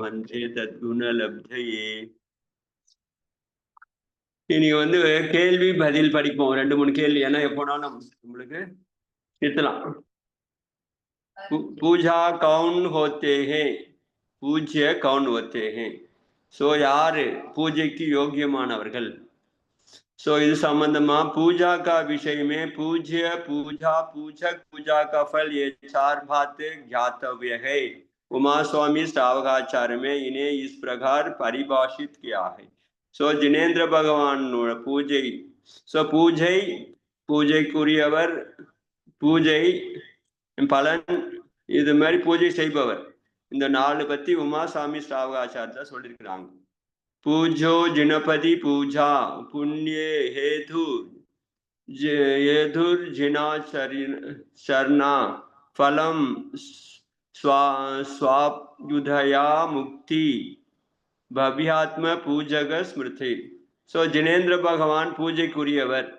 வந்தே தத்குணலப்தயே. இனி கேள்வி பதில் படிப்போம். 2-3 கேள்வி. ஏன்னா எப்போனாலும் நம்மளுக்கு நிறுத்தலாம். பூஜா கவுன் ஹோத்தே ஹே, பூஜ்ய கவுன் ஹோத்தே ஹே. சோ யாரு பூஜைக்கு யோக்கியமானவர்கள்? सो இது संबंधमा पूजा का विषय में पूज्य, पूजा, पूजक, पूजा का फल, ये 4 बातें ज्ञातव्य है। उमा स्वामी श्रावकाचार्य में इन्हें इस प्रकार परिभाषित किया है. सो जिनेन्द्र भगवान पूजै, सो पूजै, பூஜைக்குரியவர், பூஜை பலன், இது மாதிரி பூஜை செய்பவர், இந்த 4 பத்தி உமாசாமி ஸ்ராவகாச்சாரத்தை சொல்லியிருக்கிறாங்க. पूजो जिनपति पूजा पुण्य हेतु हेतुर्जिना शरणा फलम स्वायुधया मुक्ति भव्यात्म पूजक स्मृति. सो जिनेन्द्र भगवान பூஜைக்குரியவர்,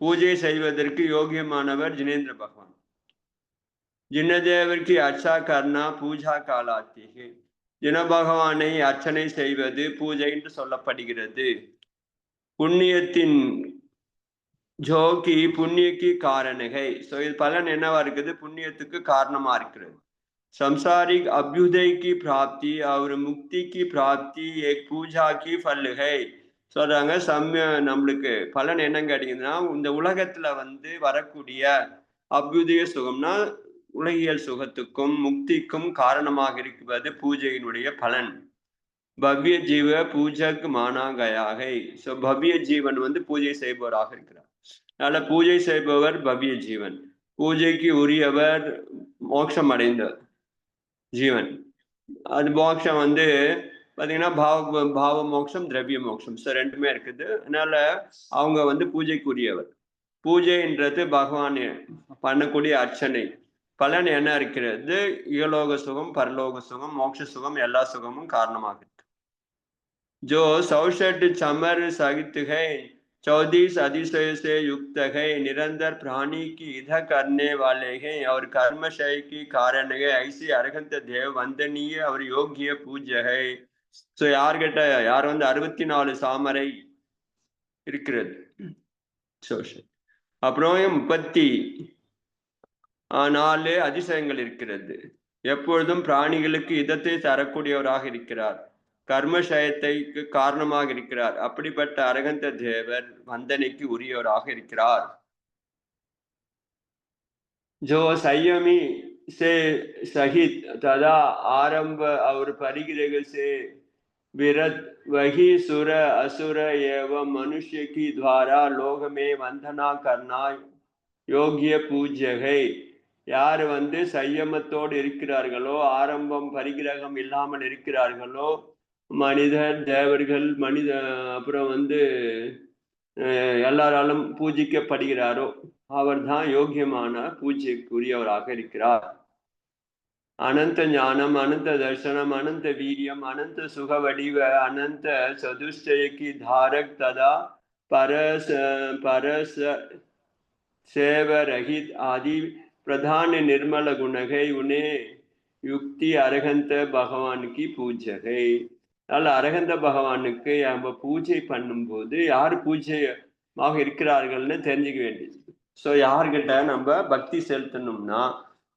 பூஜை செய்வதற்கு யோகியமானவர் जिनेन्द्र भगवान. जिनदेवर की अच्छा करना पूजा कहलाती है. जिन பகவானை அர்ச்சனை செய்வது பூஜை என்று சொல்லப்படுகிறது. புண்ணியத்தின் ஜோகி புண்ணியக்கு காரணகை. சோ இது பலன் என்னவா இருக்குது? புண்ணியத்துக்கு காரணமா இருக்கிறது. संसारिक अभ्युदय की प्राप्ति और मुक्ति की प्राप्ति एक पूजा की फल है சொல்றாங்க. நம்மளுக்கு பலன் என்னன்னு கேட்டீங்கன்னா, இந்த உலகத்துல வரக்கூடிய அபியுதய சுகம்னா உலகியல் சுகத்துக்கும் முக்திக்கும் காரணமாக இருக்கிறது பூஜையினுடைய பலன். பவ்ய ஜீவ பூஜக் மானா கயா ஹை. சோ பவ்ய ஜீவன் பூஜை செய்பவராக இருக்கிறார். அதனால பூஜை செய்பவர் பவ்ய ஜீவன். பூஜைக்கு உரியவர் மோட்சம் அடைந்த ஜீவன். அது மோட்சம் பாத்தீங்கன்னா பாவ மோட்சம், திரவிய மோட்சம், ஸோ ரெண்டுமே இருக்குது. அதனால அவங்க பூஜைக்கு உரியவர். பூஜைன்றது பகவான் பண்ணக்கூடிய அர்ச்சனை. பலன் என்ன இருக்கிறது? இகலோக சுகம், பரலோக சுகம், மோட்ச சுகம், எல்லா சுகமும் காரணமாக இருக்கு. जो 67 चमर सहित है, 34 अधिशय से युक्त है, निरंतर प्राणी की इधा करने वाले हैं और कर्मशय की कारण है, ऐसे अरहंत देव वंदनीय और योग्य पूज्य है. ஸோ யார்கிட்ட யார் 64 சாமரை இருக்கிறது. அப்புறம் 34 அதிசயங்கள் இருக்கிறது. எப்பொழுதும் பிராணிகளுக்கு இதத்தை தரக்கூடியவராக இருக்கிறார். கர்மசயத்தைக்கு காரணமாக இருக்கிறார். அப்படிப்பட்ட அரகந்த தேவர் வந்தனைக்கு உரியவராக இருக்கிறார். जो संयमी से सहित तथा आरंभ और परिग्रह से विरत वही सुर असुर एवं मनुष्य की द्वारा लोक में वंदना करना योग्य पूज्य है. யார் சையமத்தோடு இருக்கிறார்களோ, ஆரம்பம் பரிகிரகம் இல்லாமல் இருக்கிறார்களோ, மனிதர், தேவர்கள், அப்புறம் எல்லாராலும் பூஜிக்கப்படுகிறாரோ, அவர் தான் யோகியமான பூஜைக்குரியவராக இருக்கிறார். अनंत ज्ञानम, अनंत दर्शनम, अनंत वीर्यम, अनंत सुख वडिव, अनंत चतुष्टय की धारक तथा परस सेव रहित आदि प्रधान निर्मल गुण है. उन्हें युक्ति அரகந்த பகவான் की पूज्य है. அதனால அரகந்த பகவானுக்கு நம்ம பூஜை பண்ணும்போது யார் பூஜையாக இருக்கிறார்கள்னு தெரிஞ்சுக்க வேண்டியது. ஸோ யார்கிட்ட நம்ம பக்தி செலுத்தணும்னா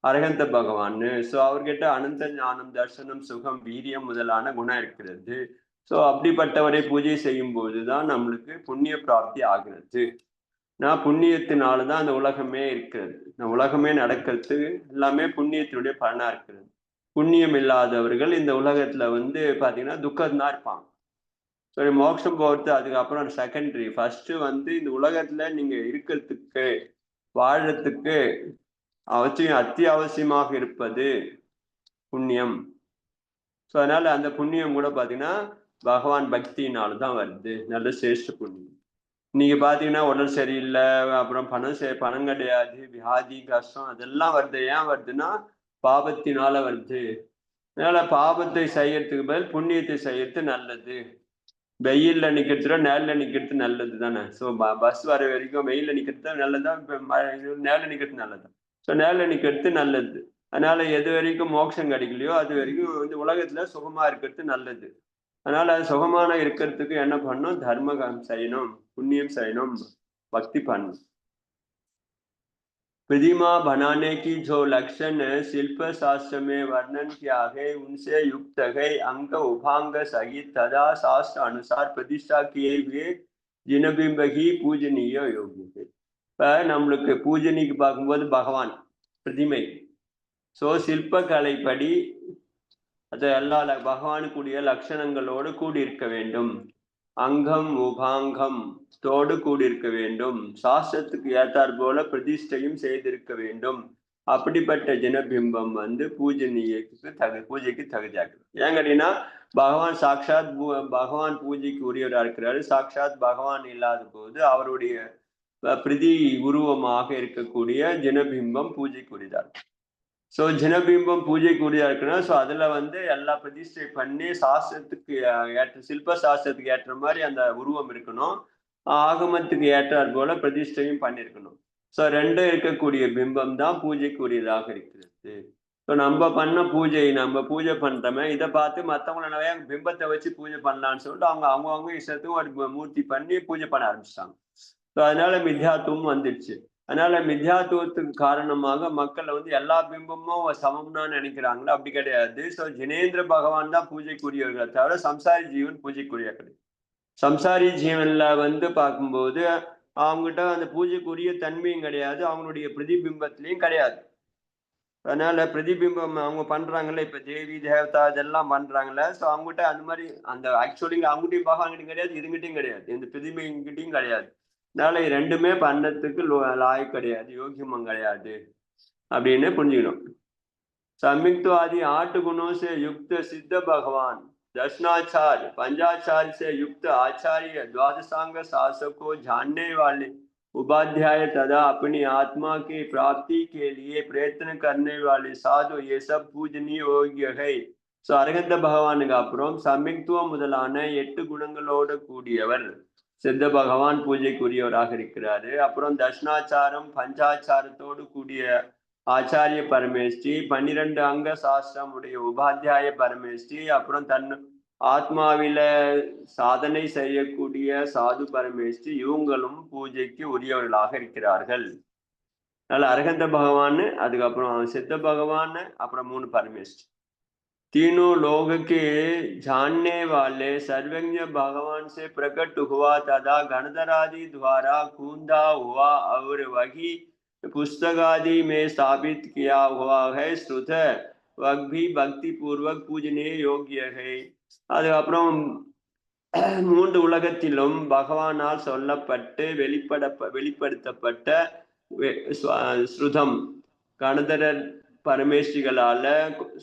அரகந்த பகவான். ஸோ அவர்கிட்ட அனந்த ஞானம், தர்சனம், சுகம், வீரியம் முதலான குணம் இருக்கிறது. ஸோ அப்படிப்பட்டவரை பூஜை செய்யும் போதுதான் நம்மளுக்கு புண்ணிய பிராப்தி ஆகிறது. நான் புண்ணியத்தினாலதான் அந்த உலகமே இருக்கிறது. இந்த உலகமே நடக்கிறது எல்லாமே புண்ணியத்தினுடைய பலனா இருக்கிறது. புண்ணியம் இல்லாதவர்கள் இந்த உலகத்துல பாத்தீங்கன்னா துக்கம்தான் இருப்பாங்க. சரி, மோட்சம் போகிறது அதுக்கப்புறம் செகண்டரி. ஃபர்ஸ்ட் இந்த உலகத்துல நீங்க இருக்கிறதுக்கு, வாழறதுக்கு அத்தியாவசியமாக இருப்பது புண்ணியம். ஸோ அதனால அந்த புண்ணியம் கூட பாத்தீங்கன்னா பகவான் பக்தியினால்தான் வருது. நல்ல சிரேஷ்ட புண்ணியம். நீங்க பாத்தீங்கன்னா உடல் சரியில்லை, அப்புறம் பணம் கிடையாது, வியாதி, கஷ்டம், அதெல்லாம் வருது. ஏன் வருதுன்னா பாபத்தினால வருது. அதனால பாபத்தை செய்யறதுக்கு பதில் புண்ணியத்தை செய்யறது நல்லது. வெயில்ல நிக்கிறதுல நேரில் நிக்கிறது நல்லது தானே. ஸோ பஸ் வர வரைக்கும் வெயில்ல நிக்கிறது நல்லதா, நேரில் நிக்கிறது நல்லதா? ஸோ நேரில் நிக்கிறது நல்லது. அதனால எது வரைக்கும் மோட்சம் கிடைக்கலையோ அது வரைக்கும் வந்து உலகத்துல சுகமா இருக்கிறது நல்லது. அதனால சுகமான இருக்கிறதுக்கு என்ன பண்ணணும்? தர்மம் செய்யணும், புண்ணியம் செய்யணும், பக்தி பண்ணணும். प्रतिमा बनाने की जो लक्षण शिल्प शास्त्र में वर्णन किया है उनसे युक्त है। अंक उपांग सहित तथा शास्त्र अनुसार प्रतिष्ठा किए हुए जिनबिंब ही पूजनीय योग्य है। இப்ப நம்மளுக்கு பூஜனைக்கு பார்க்கும்போது பகவான் பிரதிமை. ஸோ சிற்பக்கலைப்படி அது எல்லா பகவானுக்குரிய லட்சணங்களோடு கூடியிருக்க வேண்டும். அங்கம் உபாங்கம் தோடு கூடியிருக்க வேண்டும். சாஸ்திரத்துக்கு ஏற்றாற் போல பிரதிஷ்டையும் செய்திருக்க வேண்டும். அப்படிப்பட்ட ஜனபிம்பம் வந்து பூஜைக்கு தகுதியாக்குது. ஏன் கேட்டீங்கன்னா பகவான் சாட்சாத் பகவான் பூஜைக்கு உரியவராக இருக்கிறாரு. சாட்சாத் பகவான் இல்லாத போது அவருடைய பிரதி உருவமாக இருக்கக்கூடிய ஜனபிம்பம் பூஜைக்குரியதா இருக்கு. ஸோ ஜனபிம்பம் பூஜைக்குரியதா இருக்குன்னா ஸோ அதுல வந்து எல்லா பிரதிஷ்டை பண்ணி சாஸ்திரத்துக்கு ஏற்ற சில்ப சாஸ்திரத்துக்கு ஏற்ற மாதிரி அந்த உருவம் இருக்கணும். ஆகமத்துக்கு ஏற்றாற் போல பிரதிஷ்டையும் பண்ணியிருக்கணும். ஸோ ரெண்டும் இருக்கக்கூடிய பிம்பம் தான் பூஜைக்குரியதாக இருக்கிறது. ஸோ நம்ம பண்ண பூஜை நம்ம பூஜை பண்றோமே இதை பார்த்து மற்றவங்களை நிறைய பிம்பத்தை வச்சு பூஜை பண்ணலான்னு சொல்லிட்டு அவங்க இஷ்டத்துக்கும் ஒரு மூர்த்தி பண்ணி பூஜை பண்ண ஆரம்பிச்சிட்டாங்க. ஸோ அதனால மித்யாத்துவம் வந்துடுச்சு. அதனால மித்யாத்துவத்துக்கு காரணமாக மக்களை வந்து எல்லா பிம்பமும் சமம்னா நினைக்கிறாங்களா? அப்படி கிடையாது. ஸோ ஜினேந்திர பகவான் தான் பூஜைக்குரியவர்களை தவிர சம்சாரி ஜீவன் பூஜைக்குரிய கிடையாது. சம்சாரி ஜீவன்ல வந்து பார்க்கும்போது அவங்ககிட்ட அந்த பூஜைக்குரிய தன்மையும் கிடையாது, அவங்களுடைய பிரதிபிம்பத்திலையும் கிடையாது. அதனால பிரதிபிம்பம் அவங்க பண்றாங்கல்ல, இப்ப தேவி தேவதா இதெல்லாம் பண்றாங்கல்ல, ஸோ அவங்ககிட்ட அந்த மாதிரி அந்த ஆக்சுவலி அவங்ககிட்டயும் பகவான்கிட்டையும் கிடையாது, இதுங்கிட்டையும் கிடையாது, இந்த பிரதிபிங்கிட்டையும் கிடையாது. அதனால ரெண்டுமே பண்ணத்துக்கு லாய் கிடையாது, யோகியமும் கிடையாது அப்படின்னு புரிஞ்சுக்கணும். संयुक्तवादी 8 गुणों से युक्त सिद्ध भगवान दर्शनाचार्य पंचाचार्य से युक्त आचार्य द्वादशांग शास्त्र को जानने वाले उपाध्याय तथा अपनी आत्मा की प्राप्ति के लिए प्रयत्न करने वाले साधु ये सब पूजनीय योग्य है. ஸோ அரகந்த பகவானுக்கு அப்புறம் சம்யுக்துவம் முதலான 8 குணங்களோடு கூடியவர் சித்த பகவான் பூஜைக்குரியவராக இருக்கிறாரு. அப்புறம் தர்ஷனாச்சாரம் பஞ்சாச்சாரத்தோடு கூடிய ஆச்சாரிய பரமேஷ்டி, 12 அங்க சாஸ்திரம் உடைய உபாத்தியாய பரமேஷ்டி, அப்புறம் தன் ஆத்மாவில சாதனை செய்யக்கூடிய சாது பரமேஷ்டி, இவங்களும் பூஜைக்கு உரியவர்களாக இருக்கிறார்கள். அதனால அரகந்த பகவான், அதுக்கப்புறம் சித்த பகவான், அப்புறம் 3 பரமேஷ்டி. तीनों लोग के जानने वाले सर्वज्ञ भगवान से प्रकट हुआ तथा गणधरादि द्वारा कूंदा हुआ और वही पुस्तकादि में स्थापित किया हुआ है श्रुत वह भी भक्ति पूर्वक पूजनीय योग्य है. அதுக்கப்புறம் 3 உலகத்திலும் பகவானால் சொல்லப்பட்டு வெளிப்படுத்தப்பட்ட ஸ்ருதம் கணதரர் பரமேஸ்வரிகளால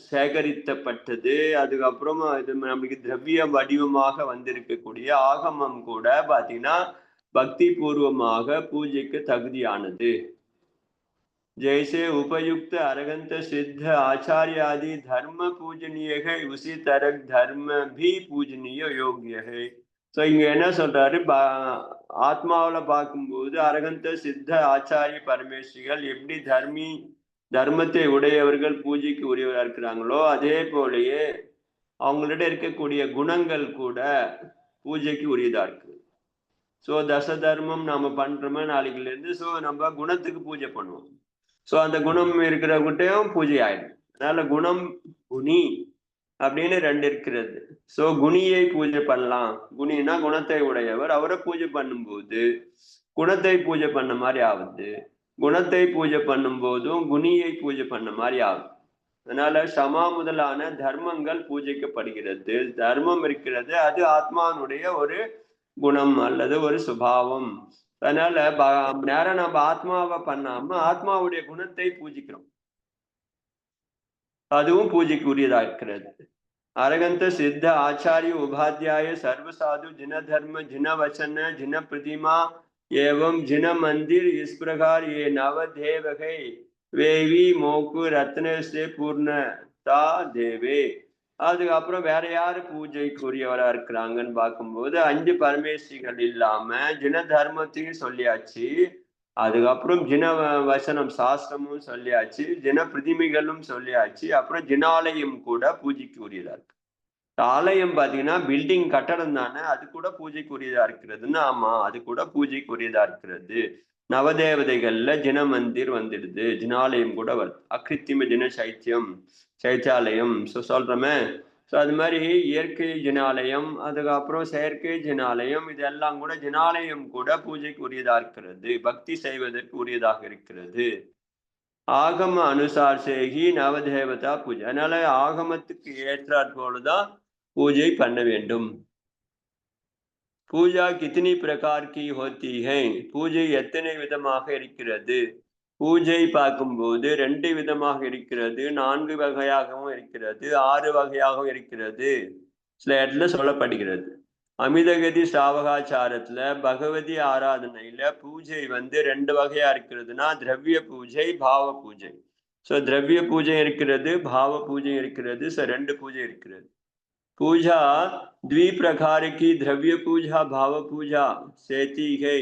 சேகரித்தப்பட்டது. அதுக்கப்புறம் இது நம்மளுக்கு திரவிய வடிவமாக வந்திருக்கக்கூடிய ஆகமம் கூட பாத்தீங்கன்னா பக்தி பூர்வமாக பூஜைக்கு தகுதியானது. जैसे उपयुक्त अरहंत सिद्ध आचार्य आदि धर्म पूजनीय है उसी तरह धर्म भी पूजनीय योग्य है. ஸோ இங்க என்ன சொல்றாரு, ஆத்மாவில பார்க்கும்போது அரகந்த சித்த ஆச்சாரிய பரமேஸ்வரிகள் எப்படி தர்மத்தை உடையவர்கள் பூஜைக்கு உரியவராக இருக்கிறாங்களோ அதே போலயே அவங்கள்ட்ட இருக்கக்கூடிய குணங்கள் கூட பூஜைக்கு உரியதா இருக்கு. ஸோ தச தர்மம் நம்ம பண்றோமே நாளைக்குல இருந்து, ஸோ நம்ம குணத்துக்கு பூஜை பண்ணுவோம். ஸோ அந்த குணம் இருக்கிறவங்கிட்டையும் பூஜை ஆயிடும். அதனால குணம் குணி அப்படின்னு 2 இருக்கிறது. ஸோ குணியை பூஜை பண்ணலாம். குணினா குணத்தை உடையவர், அவரை பூஜை பண்ணும்போது குணத்தை பூஜை பண்ண மாதிரி ஆகுது. குணத்தை பூஜை பண்ணும் போதும் குணியை பூஜை பண்ண மாதிரி ஆகும். அதனால சமா முதலான தர்மங்கள் பூஜைக்கப்படுகிறது. தர்மம் இருக்கிறது, அது ஆத்மானுடைய ஒரு குணம் அல்லது ஒரு சுபாவம். அதனால நேரம் நம்ம ஆத்மாவை பண்ணாம ஆத்மாவுடைய குணத்தை பூஜிக்கிறோம், அதுவும் பூஜைக்கு உரியதா இருக்கிறது. அரகந்த சித்த ஆச்சாரிய உபாத்தியாய சர்வசாது जिन धर्म जिन वचन जिन प्रतिमा एवं जिन मंदिर इस प्रकार ये नवदेव है वे भी मोकु रत्न से पूर्णता देवे. அதுக்கப்புறம் வேற யாரு பூஜைக்குரியவரா இருக்கிறாங்கன்னு பார்க்கும்போது 5 பரமேஸ்வரிகள் இல்லாம ஜின தர்மத்தையும் சொல்லியாச்சு, அதுக்கப்புறம் ஜின வசனம் சாஸ்திரமும் சொல்லியாச்சு, ஜின பிரதிமைகளும் சொல்லியாச்சு. அப்புறம் ஜினாலயம் கூட பூஜைக்கு உரியதா இருக்கு. ஆலயம் பாத்தீங்கன்னா பில்டிங் கட்டடம் தானே, அது கூட பூஜைக்குரியதா இருக்கிறதுன்னு. ஆமா, அது கூட பூஜைக்குரியதா இருக்கிறது. நவதேவதைகள்ல ஜின மந்திர் வந்துடுது, ஜினாலயம் கூட வருது. அகிருத்திம ஜின சைத்தியம், சைத்தியாலயம் சொல்றோமே. ஸோ அது மாதிரி இயற்கை ஜினாலயம், அதுக்கப்புறம் செயற்கை ஜினாலயம், இதெல்லாம் கூட ஜினாலயம் கூட பூஜைக்கு உரியதா இருக்கிறது, பக்தி செய்வதற்கு உரியதாக இருக்கிறது. ஆகம அனுசார் சேகி நவதேவதா பூஜை. அதனால ஆகமத்துக்கு ஏற்றாற் போலதான் பூஜை பண்ண வேண்டும். பூஜா கித்தனி பிரகார் கி ஹோத்தி ஹை, பூஜை எத்தனை விதமாக இருக்கிறது? பூஜை பார்க்கும்போது 2 விதமாக இருக்கிறது, 4 வகையாகவும் இருக்கிறது, 6 வகையாகவும் இருக்கிறது. சில இடத்துல சொல்லப்படுகிறது. அமிதகதி சாவகாச்சாரத்துல பகவதி ஆராதனையில பூஜை 2 வகையா இருக்கிறதுனா, திரவிய பூஜை, பாவ பூஜை. ஸோ திரவிய பூஜை இருக்கிறது, பாவ பூஜை இருக்கிறது. ஸோ 2 பூஜை இருக்கிறது. பூஜா द्विप्रकारकी திரவிய பூஜா, பாவ பூஜா சேத்திகை.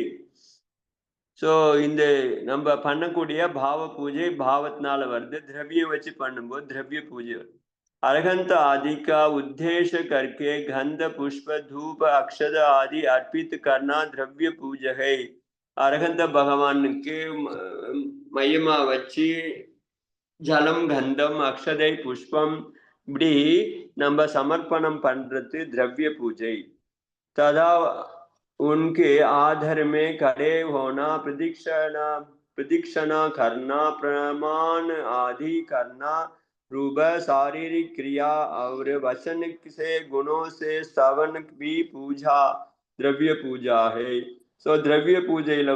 ஸோ இந்த நம்ம பண்ணக்கூடிய பாவ பூஜை பாவத்தினால வருது, திரவியம் வச்சு பண்ணும்போது திரவிய பூஜை வருது. अरहंत आदि का उद्देश्य करके गंध पुष्प धूप अक्षत आदि अर्पित करना द्रव्य पूजा है. अरहंत भगवान के மையமா வச்சு ஜலம், கந்தம், அக்ஷதை, புஷ்பம் இப்படி நம்ம சமர்ப்பணம் பண்றது திரவிய பூஜை. तदा उनके आधार में खड़े होना, प्रदक्षिणा करना, प्रमाण आदि करना, रूप शारीरिक क्रिया और वचन से गुणों से स्तवन भी पूजा द्रव्य पूजा है. ஸோ திரவிய பூஜையில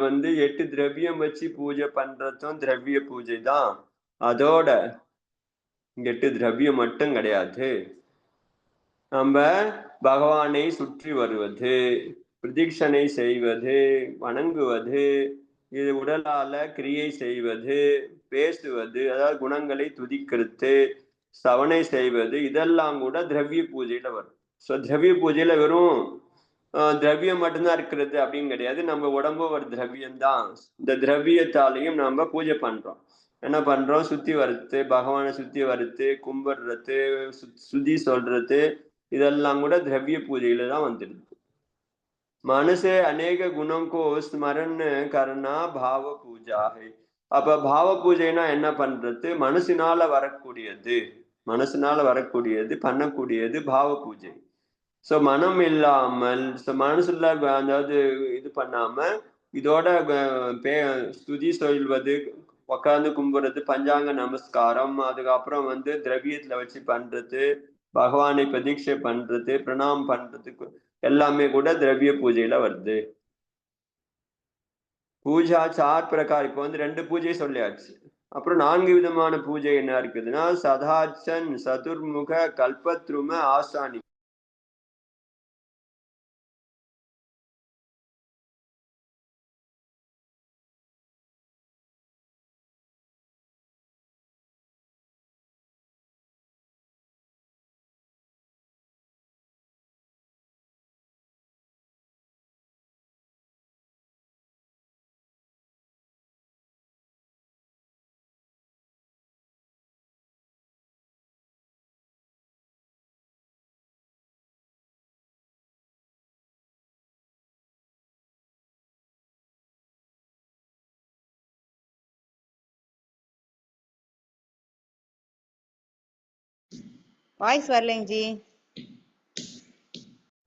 8 திரவியம் வச்சு பூஜை பண்றதும் திரவிய பூஜை தான். அதோட 8 திரவியம் மட்டும் கிடையாது. நம்ம பகவானை சுற்றி வருவது, பிரதட்சணை செய்வது, வணங்குவது, இது உடலால கிரியை செய்வது, பேசுவது, அதாவது குணங்களை துதிக்கிறது, சவனை செய்வது, இதெல்லாம் கூட திரவிய பூஜையில வரும். ஸோ திரவிய பூஜையில வெறும் திரவியம் மட்டும்தான் இருக்கிறது அப்படின்னு கிடையாது. நம்ம உடம்பு ஒரு திரவியம் தான். இந்த திரவியத்தாலையும் நம்ம பூஜை பண்றோம். என்ன பண்றோம்? சுத்தி வர்றது, பகவானை சுத்தி வர்றது, கும்பிடுறது, சுத்தி சொல்றது, இதெல்லாம் கூட திரவிய பூஜையில தான் வந்துடுது. மனசே அநேக குணம் கோ ஸ்மரண் கர்னா பாவ பூஜா. அப்ப பாவ பூஜைனா என்ன பண்றது? மனசினால வரக்கூடியது, பண்ணக்கூடியது பாவ பூஜை. ஸோ மனம் இல்லாமல், மனசுல அதாவது இது பண்ணாம இதோட ஸ்துதி சொல்வது, உட்காந்து கும்பிடுறது, பஞ்சாங்க நமஸ்காரம், அதுக்கப்புறம் திரவியத்துல வச்சு பண்றது, பகவானை பிரதீட்சை பண்றது, பிரணாம் பண்றதுக்கு எல்லாமே கூட திரவிய பூஜையில வருது. பூஜா 4 பிரகார். இப்போ 2 பூஜை சொல்லியாச்சு. அப்புறம் 4 விதமான பூஜை என்ன இருக்குதுன்னா, சதாச்சன், சதுர்முக, கல்பத்ரும, ஆசானி. வாய்ஸ் வரலைங்க ஜி.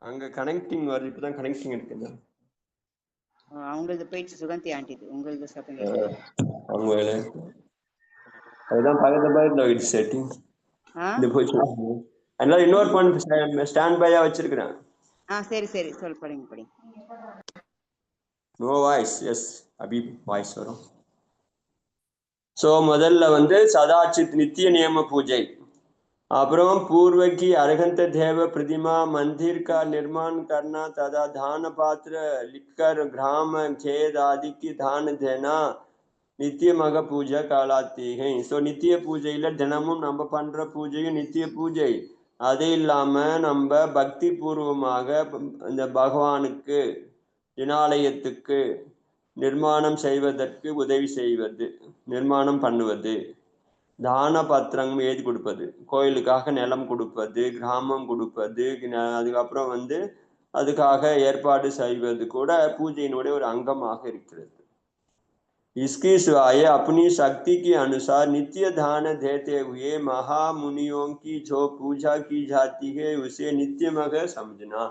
அங்க கனெக்டிங் வருது, இப்பதான் கனெக்டிங் இருக்குது. அவங்களது போயிடுச்சு, சுகந்தி ஆண்டிது. உங்களது சத்தம் அவங்க அதுதான் பக்கத்துல செட்டிங் இந்த போச்சு. அதனால இன்னொரு பாயிண்ட் ஸ்டாண்ட் பையா வச்சிருக்கிறேன். சரி சரி, சொல், படிங்க. No voice. எஸ், அபி வாய்ஸ் வரும். ஸோ முதல்ல சதாச்சித் நித்திய நியம பூஜை. அப்புறம் पूर्व की अरहंत देव प्रतिमा मंदिर का निर्माण करना तथा दान पात्र लिखकर ग्राम खेद आदि की दान देना நித்திய மக பூஜை காலாத்தி है. ஸோ நித்திய பூஜையில தினமும் நம்ம பண்ற பூஜையும் நித்திய பூஜை. அது இல்லாம நம்ம பக்தி பூர்வமாக இந்த பகவானுக்கு, ஜினாலயத்துக்கு நிர்மாணம் செய்வதற்கு உதவி செய்வது, நிர்மாணம் பண்ணுவது. தான பத்திரம் எழுதி கொடுப்பது, கோயிலுக்காக நிலம் கொடுப்பது, கிராமம் கொடுப்பது, அதுக்கப்புறம் வந்து அதுக்காக ஏற்பாடு செய்வது கூட பூஜையினுடைய ஒரு அங்கமாக இருக்கிறது. इसकी सिवाय अपनी शक्ति के अनुसार नित्य दान देते हुए महामुनियों की जो पूजा की जाती है उसे नित्यமாக समझना.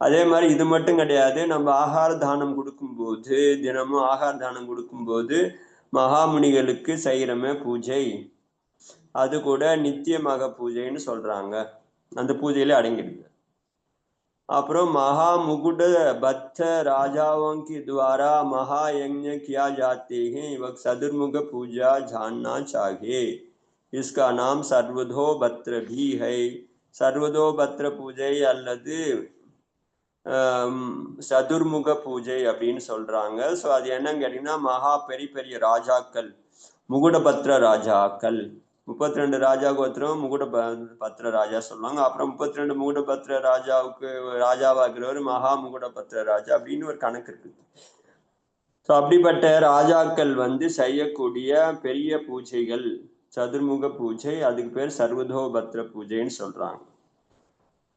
அதே மாதிரி இது மட்டும் கிடையாது, நம்ம ஆகார தானம் கொடுக்கும்போது, தினமும் ஆகார தானம் கொடுக்கும்போது மகாமுனிகளுக்கு செய்கிறமே பூஜை, அது கூட நித்தியமாக பூஜைன்னு சொல்றாங்க. அந்த பூஜையில அடங்கிடுது. अப்புறம் महामुकुट बद्ध राजाओं के द्वारा महायज्ञ किया जाते हैं, वह चतुर्मुख पूजा जानना चाहिए. इसका नाम सर्वतोपत्र भी है. सर्वतोपत्र பூஜை அல்லது சதுர்முக பூஜை அப்படின்னு சொல்றாங்க. ஸோ அது என்னன்னு கேட்டீங்கன்னா, மகா பெரிய பெரிய ராஜாக்கள், முகுடபத்ர ராஜாக்கள், 32 ராஜா கோத்திரம் முகுடபத்ர ராஜா சொல்லுவாங்க. அப்புறம் 32 முகுடபத்ர ராஜாவுக்கு ராஜாவாகிறவர் மகா முகுடபத்ர ராஜா அப்படின்னு ஒரு கணக்கு இருக்குது. ஸோ அப்படிப்பட்ட ராஜாக்கள் வந்து செய்யக்கூடிய பெரிய பூஜைகள் சதுர்முக பூஜை, அதுக்கு பேர் சர்வதோபத்ர பூஜைன்னு சொல்றாங்க.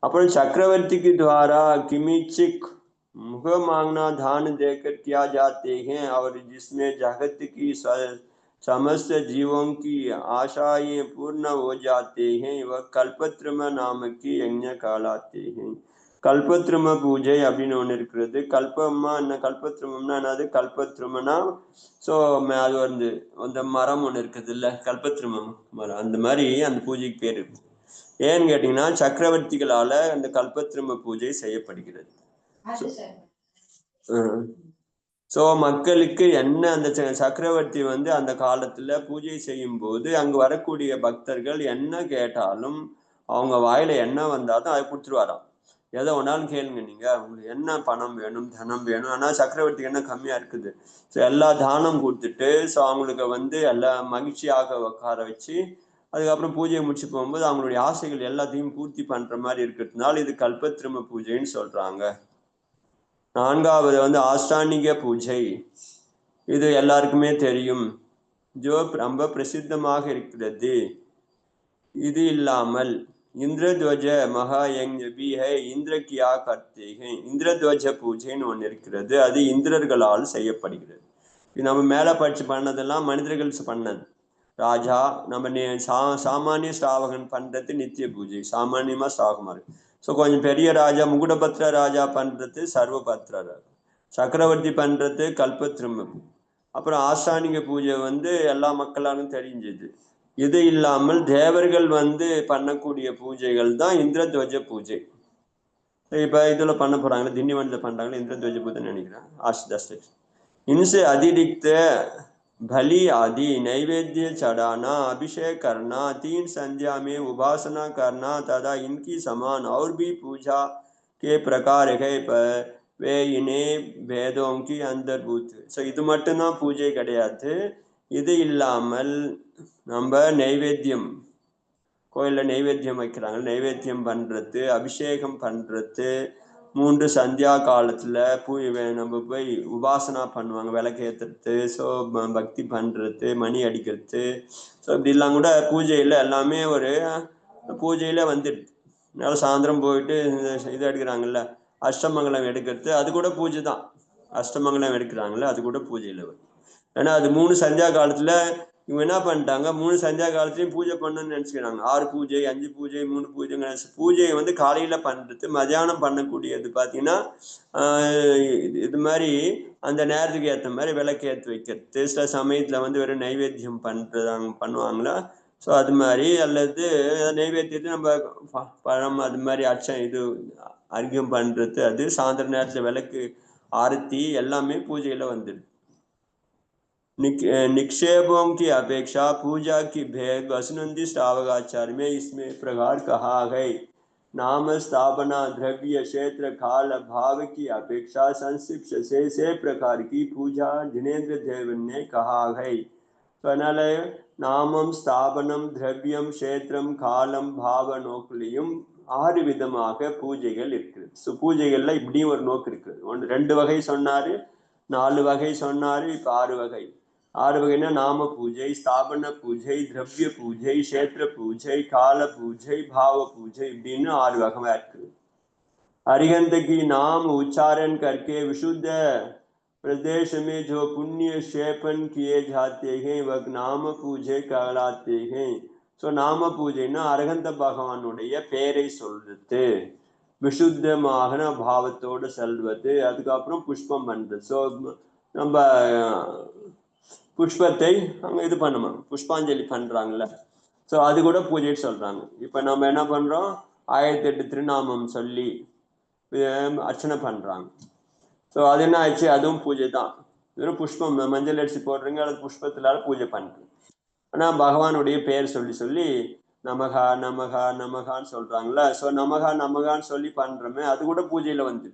अपुन चक्रवर्ती के द्वारा किमिचिक मुख मांगना दान देकर किया जाते हैं और जिसमें जगत की समस्त जीवों की आशाएं पूर्ण हो जाते हैं, वह कल्पत्रम नाम की यज्ञ कहलाते हैं. கல்பத்ரும பூஜை அப்படின்னு ஒன்று இருக்கிறது. கல்பம்மா என்ன, கல்பத்ருமம்னா என்னது, கல்பத்ருமனா ஸோ அது வந்து அந்த மரம் ஒன்று இருக்குது இல்லை, கல்பத்ருமம் மரம், அந்த மாதிரி அந்த பூஜைக்கு பேர் இருக்கு. ஏன்னு கேட்டீங்கன்னா, சக்கரவர்த்திகளால அந்த கல்பத்ரும பூஜை செய்யப்படுகிறது. ஸோ மக்களுக்கு என்ன, அந்த சக்கரவர்த்தி வந்து அந்த காலத்துல பூஜை செய்யும் போது அங்கு வரக்கூடிய பக்தர்கள் என்ன கேட்டாலும், அவங்க வாயில என்ன வந்தாலும் அதை கொடுத்துருவாராம். எதை ஒன்றாலும் கேளுங்க நீங்க, உங்களுக்கு என்ன பணம் வேணும், தனம் வேணும். ஆனா சக்கரவர்த்திக்கு என்ன கம்மியா இருக்குது, ஸோ எல்லா தானம் கொடுத்துட்டு ஸோ அவங்களுக்கு வந்து எல்லா மகிழ்ச்சியாக உட்கார வச்சு அதுக்கப்புறம் பூஜையை முடிச்சு போகும்போது அவங்களுடைய ஆசைகள் எல்லாத்தையும் பூர்த்தி பண்ற மாதிரி இருக்கிறதுனால இது கல்பத்ரும பூஜைன்னு சொல்றாங்க. நான்காவது வந்து ஆஸ்தானிக பூஜை. இது எல்லாருக்குமே தெரியும், ஜோ ரொம்ப பிரசித்தமாக இருக்கிறது. இது இல்லாமல் இந்திரத்வஜ மகாயஜ்ஞ பி ஹை, இந்திர கியா கர்த்தே ஹை, இந்திரத்வஜ பூஜைன்னு ஒன்று இருக்கிறது. அது இந்திரர்களால் செய்யப்படுகிறது. இது நம்ம மேலே படிச்சு பண்ணதெல்லாம் மனிதர்கள் பண்ணது. ராஜா நம்ம சாமானிய ஸ்தாவகன் பண்றது நித்திய பூஜை, சாமானியமா ஸ்தாவகமா இருக்கு. ஸோ கொஞ்சம் பெரிய ராஜா முகுடபத்ர ராஜா பண்றது சர்வபத்ர ராஜா, சக்கரவர்த்தி பண்றது கல்பத்ரும, அப்புறம் ஆஸ்தானிக பூஜை வந்து எல்லா மக்களாலும் தெரிஞ்சது. இது இல்லாமல் தேவர்கள் வந்து பண்ணக்கூடிய பூஜைகள் தான் இந்திரத்வஜ பூஜை. இப்ப இதுல பண்ண போறாங்களே, திண்டிவனத்துல பண்றாங்களே இந்திரத்வஜ பூஜைன்னு நினைக்கிறேன், आश-10 इनसे अतिरिक्त भली आदि नैवेद्य चढ़ाना, अभिषेक करना, 3 संध्या में उपासना करना तथा इनकी समान और भी पूजा के प्रकार है, पर वे इन्हें वेदों की अंतर्भूत. ஸோ இது மட்டும்தான் பூஜை கிடையாது. இது இல்லாமல் நம்ம நைவேத்தியம், கோயிலில் நைவேத்தியம் வைக்கிறாங்க, நைவேத்தியம் பண்றது, அபிஷேகம் பண்றது, 3 சந்தியா காலத்துல நம்ம போய் உபாசனா பண்ணுவாங்க, விளக்கேற்றுறது, ஸோ பக்தி பண்றது, மணி அடிக்கிறது. ஸோ இப்படிலாம் கூட பூஜையில எல்லாமே ஒரு பூஜையில வந்துடுது. அதனால சாயந்தரம் போயிட்டு இது எடுக்கிறாங்கல்ல, அஷ்டமங்கலம் எடுக்கிறது, அது கூட பூஜை தான். அஷ்டமங்கலம் எடுக்கிறாங்கல்ல, அது கூட பூஜையில வரும். ஏன்னா அது 3 சந்தியா காலத்துல இவங்க என்ன பண்ணிட்டாங்க, 3 சந்தியா காலத்துலையும் பூஜை பண்ணணும்னு நினைச்சுக்கிறாங்க. 6 பூஜை, 5 பூஜை, 3 பூஜை. பூஜையை வந்து காலையில பண்றது, மதியானம் பண்ணக்கூடியது பார்த்தீங்கன்னா இது மாதிரி அந்த நேரத்துக்கு ஏற்ற மாதிரி விளக்கு ஏற்றி வைக்கிறது. சில சமயத்துல வந்து வெறும் நைவேத்தியம் பண்ணுவாங்களா, ஸோ அது மாதிரி, அல்லது நைவேத்தியத்தை நம்ம பழம் அது மாதிரி இது அர்க்கியம் பண்றது, அது சாயந்தர நேரத்துல விளக்கு ஆரத்தி எல்லாமே பூஜையில வந்துடுது. निक्षेपों की अपेक्षा पूजा की भेद वसुनंदी श्रावकाचार्य में इसमें प्रकार कहा है. नाम स्थापना, द्रव्य, क्षेत्र, काल, भाव की अपेक्षा संक्षिप्त से प्रकार की पूजा जिनेन्द्र देवन ने कहा है. नामम, ஸ்தாபனம், திரவியம், கஷேத்திரம், காலம், பாவ நோக்கிலையும் 6 விதமாக பூஜைகள் இருக்கிறது. ஸோ பூஜைகள்ல இப்படியும் ஒரு நோக்கு இருக்கிறது. 2 வகை சொன்னாரு. 4 வகை சொன்னாரு. இப்ப 6 வகை. 6 வகைன்னா நாம பூஜை, ஸ்தாபன பூஜை, திரவிய பூஜை, கஷேத்திர பூஜை, கால பூஜை, பாவ பூஜை இப்படின்னு 6 வகை இருக்கு. अरिहंत की नाम उच्चारण करके विशुद्ध प्रदेश में जो पुण्य क्षेपण किए जाते हैं वह नाम पूजे कहलाते हैं. ஸோ நாம பூஜைன்னா அரகந்த பகவானுடைய பெயரை சொல்றது, விசுத்தமான பாவத்தோடு செல்வது, அதுக்கப்புறம் புஷ்பம் பண்றது. ஸோ நம்ம புஷ்பத்தை அங்க இது பண்ணுவோம், புஷ்பாஞ்சலி பண்றாங்கல்ல, ஸோ அது கூட பூஜை சொல்றாங்க. இப்ப நம்ம என்ன பண்றோம், 1008 திருநாமம் சொல்லி அர்ச்சனை பண்றாங்க. ஸோ அது என்ன ஆச்சு, அதுவும் பூஜை தான். வெறும் புஷ்பம் மஞ்சள் அரிசி போடுறீங்க, அது புஷ்பத்தினால பூஜை பண்றீங்க. ஆனா பகவானுடைய பெயர் சொல்லி சொல்லி நமகா நமகா நமகான்னு சொல்றாங்கல்ல, ஸோ நமகா நமகான்னு சொல்லி பண்றோமே, அது கூட பூஜையில வந்து.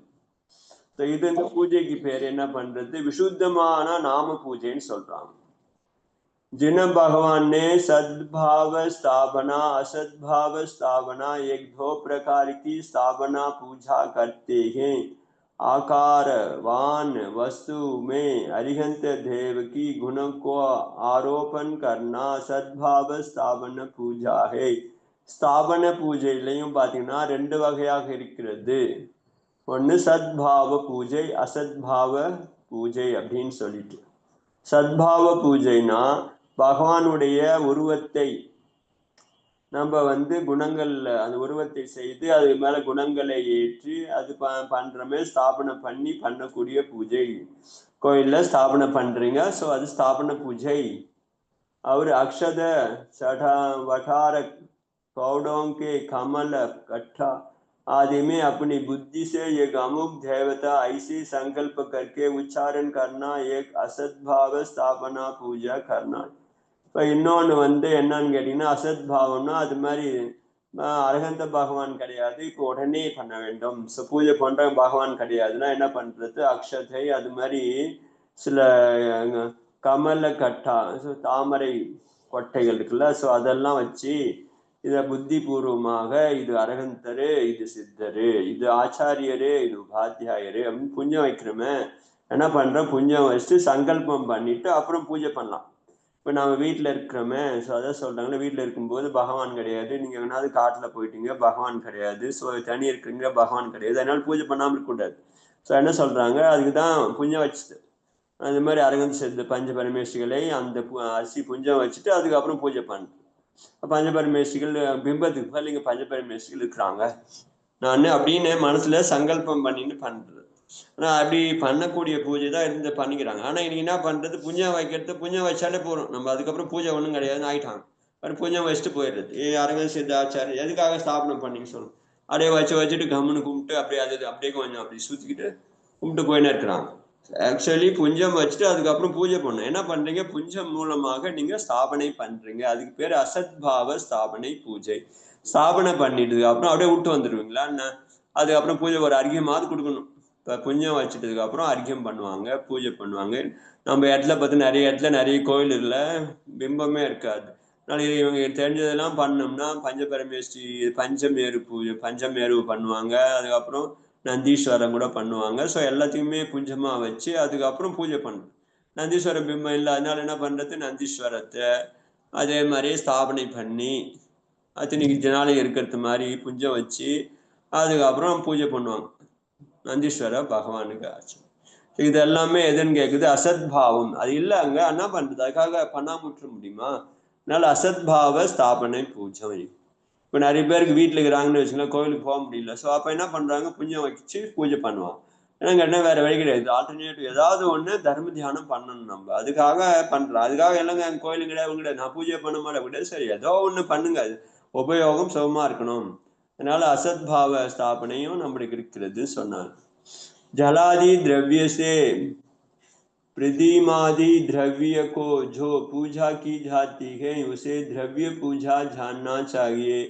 ஸோ இது இந்த பூஜைக்கு பேர் என்ன பண்றது, விசுத்தமான நாம பூஜைன்னு சொல்றாங்க. जिन भगवान ने सद्भाव स्थापना असद्भाव स्थापना एक दो प्रकार की स्थापना पूजा करते हैं. आकारवान वस्तु में अरिहंत देव की गुण को आरोपण करना सद्भाव स्थापन पूजा है. ஸ்தாபன பூஜையிலையும் பார்த்தீங்கன்னா 2 வகையாக இருக்கிறது. ஒன்று சத்பாவ பூஜை, அசத்பாவ பூஜை அப்படின்னு சொல்லிட்டு. சத்பாவ பூஜைனா பகவானுடைய உருவத்தை நம்ம குணங்கள், அந்த உருவத்தை செய்து அது மேல குணங்களை ஏற்றி அது பண்றமே, ஸ்தாபனை பண்ணி பண்ணக்கூடிய பூஜை. கோயில்ல ஸ்தாபனை பண்றீங்க, ஸோ அது ஸ்தாபன பூஜை. அவர் அக்ஷத சடா வட்டார पौधों के कमल कट्ठा आदि में अपनी बुद्धि से एक अमुक देवता ऐसी संकल्प करके उच्चारण करना एक असद्भाव स्थापना पूजा करना. இப்போ இன்னொன்று என்னன்னு கேட்டிங்கன்னா, அசத்பாவம்னா அது மாதிரி அரகந்த பகவான் கிடையாது, இப்போ உடனே பண்ண வேண்டும். ஸோ பூஜை பண்ணுற பகவான் கிடையாதுன்னா என்ன பண்ணுறது, அக்ஷதை அது மாதிரி சில கமல கட்டா, ஸோ தாமரை கொட்டைகள் இருக்குல்ல, ஸோ அதெல்லாம் வச்சு இதை புத்தி பூர்வமாக இது அரகந்தரு, இது சித்தரு, இது ஆச்சாரியரு, இது உபாத்தியாயரு அப்படின்னு புஞ்சம் வைக்கிறோமே, என்ன பண்றோம், புஞ்சம் வச்சுட்டு சங்கல்பம் பண்ணிட்டு அப்புறம் பூஜை பண்ணலாம். இப்போ நம்ம வீட்டில் இருக்கிறோமே, ஸோ அதான் சொல்றாங்களே, வீட்டில் இருக்கும்போது பகவான் கிடையாது, நீங்க எங்கனாவது காட்டில் போயிட்டீங்க பகவான் கிடையாது, ஸோ தனி இருக்கிறீங்க பகவான் கிடையாது, அதனால பூஜை பண்ணாமல் இருக்கக்கூடாது. ஸோ என்ன சொல்றாங்க, அதுக்கு தான் புஞ்சம் வச்சுட்டு அது மாதிரி அரகந்த சித்த பஞ்ச பரமேஸ்வரிகளை அந்த அரிசி புஞ்சம் வச்சுட்டு அதுக்கப்புறம் பூஜை பண்ணுறது. பஞ்சபரமேஸ்வரிகள் பிம்பத்துக்கு பதில் இங்கே பஞ்சபரமேஸ்வரிகள் இருக்கிறாங்க நான் அப்படின்னு மனசுல சங்கல்பம் பண்ணிட்டு பண்றது. ஆனால் அப்படி பண்ணக்கூடிய பூஜை தான் இருந்து பண்ணிக்கிறாங்க. ஆனால் இன்னைக்கு என்ன பண்றது, புஞ்சம் வைக்கிறது, புஞ்சம் வச்சாலே போகிறோம் நம்ம, அதுக்கப்புறம் பூஜை ஒன்றும் கிடையாதுன்னு ஆயிட்டாங்க. புஞ்சம் வச்சுட்டு போயிடுறது. அரகந்த சித்த ஆச்சாரம் எதுக்காக ஸ்தாபனம் பண்ணி சொல்லணும், அப்படியே வச்சுட்டு கம்முன்னு கும்பிட்டு அப்படியே அப்படியே கொஞ்சம் அப்படி சுற்றிக்கிட்டு கும்பிட்டு போயின்னு இருக்கிறாங்க. ஆக்சுவலி புஞ்சம் வச்சுட்டு அதுக்கப்புறம் பூஜை பண்ணணும். என்ன பண்றீங்க, புஞ்சம் மூலமாக நீங்க ஸ்தாபனை பண்றீங்க, அதுக்கு பேர் அசத்பாவ ஸ்தாபனை பூஜை. ஸ்தாபனை பண்ணிட்டு அப்புறம் அப்படியே விட்டு வந்துடுவீங்களா என்ன, அதுக்கப்புறம் பூஜை ஒரு அர்க்கியமாவது கொடுக்கணும். இப்போ புஞ்சம் வச்சுட்டதுக்கு அப்புறம் அர்க்கியம் பண்ணுவாங்க, பூஜை பண்ணுவாங்க. நம்ம இடத்துல பார்த்து நிறைய இடத்துல நிறைய கோயில்ல பிம்பமே இருக்காது. அதனால இவங்க தெரிஞ்சதெல்லாம் பண்ணோம்னா பஞ்சபரமேஸ்வரி பஞ்சமேரு பூஜை, பஞ்சமேரு பண்ணுவாங்க, அதுக்கப்புறம் நந்தீஸ்வரம் கூட பண்ணுவாங்க. ஸோ எல்லாத்தையுமே புஞ்சமா வச்சு அதுக்கப்புறம் பூஜை பண்ணணும். நந்தீஸ்வர பிம்பம் இல்லை, அதனால என்ன பண்றது, நந்தீஸ்வரத்தை அதே மாதிரி ஸ்தாபனை பண்ணி அத்தனைக்கு ஜனாலயம் இருக்கிறது மாதிரி புஞ்சம் வச்சு அதுக்கப்புறம் பூஜை பண்ணுவாங்க நந்தீஸ்வர பகவானுக்கு ஆச்சு. இது எல்லாமே எதுன்னு கேட்குது, அசத்பாவம். அது இல்லை அங்க என்ன பண்றது, அதுக்காக பண்ணாம விட்டுற முடியுமா, அதனால அசத்பாவ ஸ்தாபனை பூஜை. இப்போ நிறைய பேருக்கு வீட்டில் இருக்கிறாங்கன்னு வச்சுக்கலாம், கோவிலுக்கு போக முடியல, ஸோ அப்போ என்ன பண்ணுறாங்க, புஞ்சம் வச்சு பூஜை பண்ணுவாங்க. ஏன்னா கேட்டால் வேறு வழி கிடையாது, ஆல்டர்னேட்டிவ் ஏதாவது ஒன்று தர்ம தியானம் பண்ணணும் நம்ம, அதுக்காக பண்ணுறோம். அதுக்காக இல்லைங்க எங்கள் கோயிலுக்கு கிடையாது நான் பூஜை பண்ண மாட்டேன் கிடையாது, சரி ஏதோ ஒன்று பண்ணுங்க, அது உபயோகம் சுகமாக இருக்கணும். அதனால அசத்பாவ ஸ்தாபனையும் நம்மளுக்கு இருக்கிறது சொன்னார். ஜலாதி திரவியசே प्रतिमादि द्रव्य को जो पूजा की जाती है उसे द्रव्य पूजा जानना चाहिए.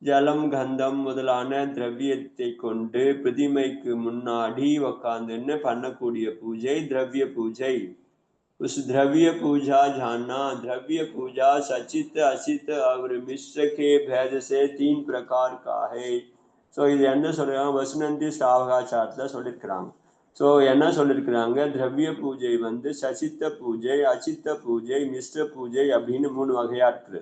ஜலம் கந்தம் முதலான திரவியத்தை கொண்டு பிரதிமைக்கு முன்னாடி உக்காந்துன்னு பண்ணக்கூடிய பூஜை திரவிய பூஜை. उस द्रव्य पूजा जानना, द्रव्य पूजा सचित असित और मिश्र के भेद से 3 प्रकार का है. ஸோ இது என்ன சொல்றாங்க, வசுநந்தி ஸ்தாவகாச்சாரத்தில் சொல்லியிருக்கிறாங்க. ஸோ என்ன சொல்லியிருக்கிறாங்க, திரவிய பூஜை வந்து சசித்த பூஜை, அச்சித்த பூஜை, மிஸ்ர பூஜை அப்படின்னு 3 வகையா இருக்குது.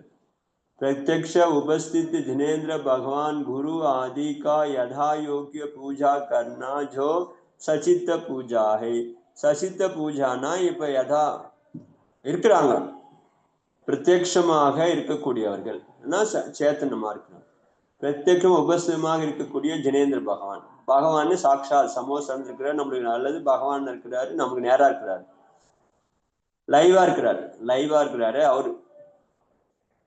प्रत्यक्ष उपस्थित जिनेन्द्र भगवान गुरु आदि का यथा योग्य पूजा करना जो सचित पूजा है. सचित பூஜானா இப்ப யதா இருக்கிறாங்க, பிரத்யட்சமாக இருக்கக்கூடியவர்கள், சேத்தனமா இருக்கிறாங்க. பிரத்யட்சம் உபஸ்தமாக இருக்கக்கூடிய ஜினேந்திர பகவான், பகவான் சாட்சாத் சமோசம் இருக்கிறார், நம்மளுக்கு நல்லது பகவான் இருக்கிறாரு, நமக்கு நேரா இருக்கிறாரு, லைவா இருக்கிறாரு அவரு.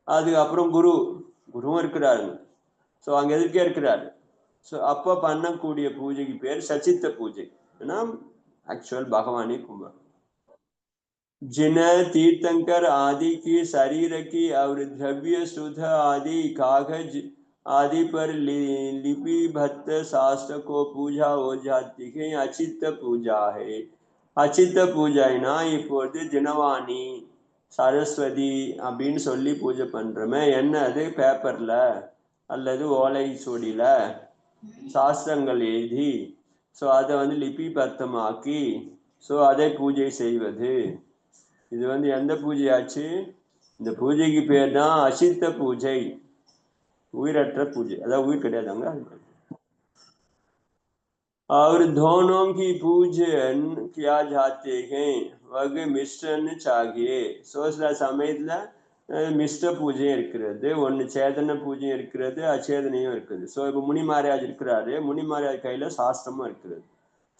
அதுக்கப்புறம் குருவும் இருக்கிறாரு. ஸோ அங்க எதுக்கே இருக்கிறாரு. ஸோ அப்ப பண்ணக்கூடிய பூஜைக்கு பேர் சச்சித்த பூஜை. ஏன்னா ஆக்சுவல் பகவானே குமார். जिन तीर्थंकर आदि की शरीर की और द्रव्य शुद्ध आदि कागज आदि पर लिपिबद्ध शास्त्र को पूजा हो जाती है, अचित पूजा है. அச்சித்த பூஜைனா இப்போது தினவாணி சரஸ்வதி அப்படின்னு சொல்லி பூஜை பண்றோமே, என்ன அது பேப்பர்ல அல்லது ஓலை சுவடியில சாஸ்திரங்கள் எழுதி ஸோ அதை வந்து லிபி பத்தமாக்கி ஸோ அதை பூஜை செய்வது. இது வந்து எந்த பூஜையாச்சு? இந்த பூஜைக்கு பேர் தான் அசித்த பூஜை, உயிரற்ற பூஜை, அதாவது உயிர் கிடையாதாங்க. और दोनों की पूजन किया जाते हैं, वग मिश्रण चाहिए. ஸோ சில சமயத்துல மிஸ்ர பூஜையும் இருக்கிறது, ஒன்று சேதன பூஜையும் இருக்கிறது, அச்சேதனையும் இருக்குது. ஸோ இப்போ முனி மகாராஜ் இருக்கிறாரு, முனி மகாராஜ் கையில சாஸ்திரமும் இருக்கிறது.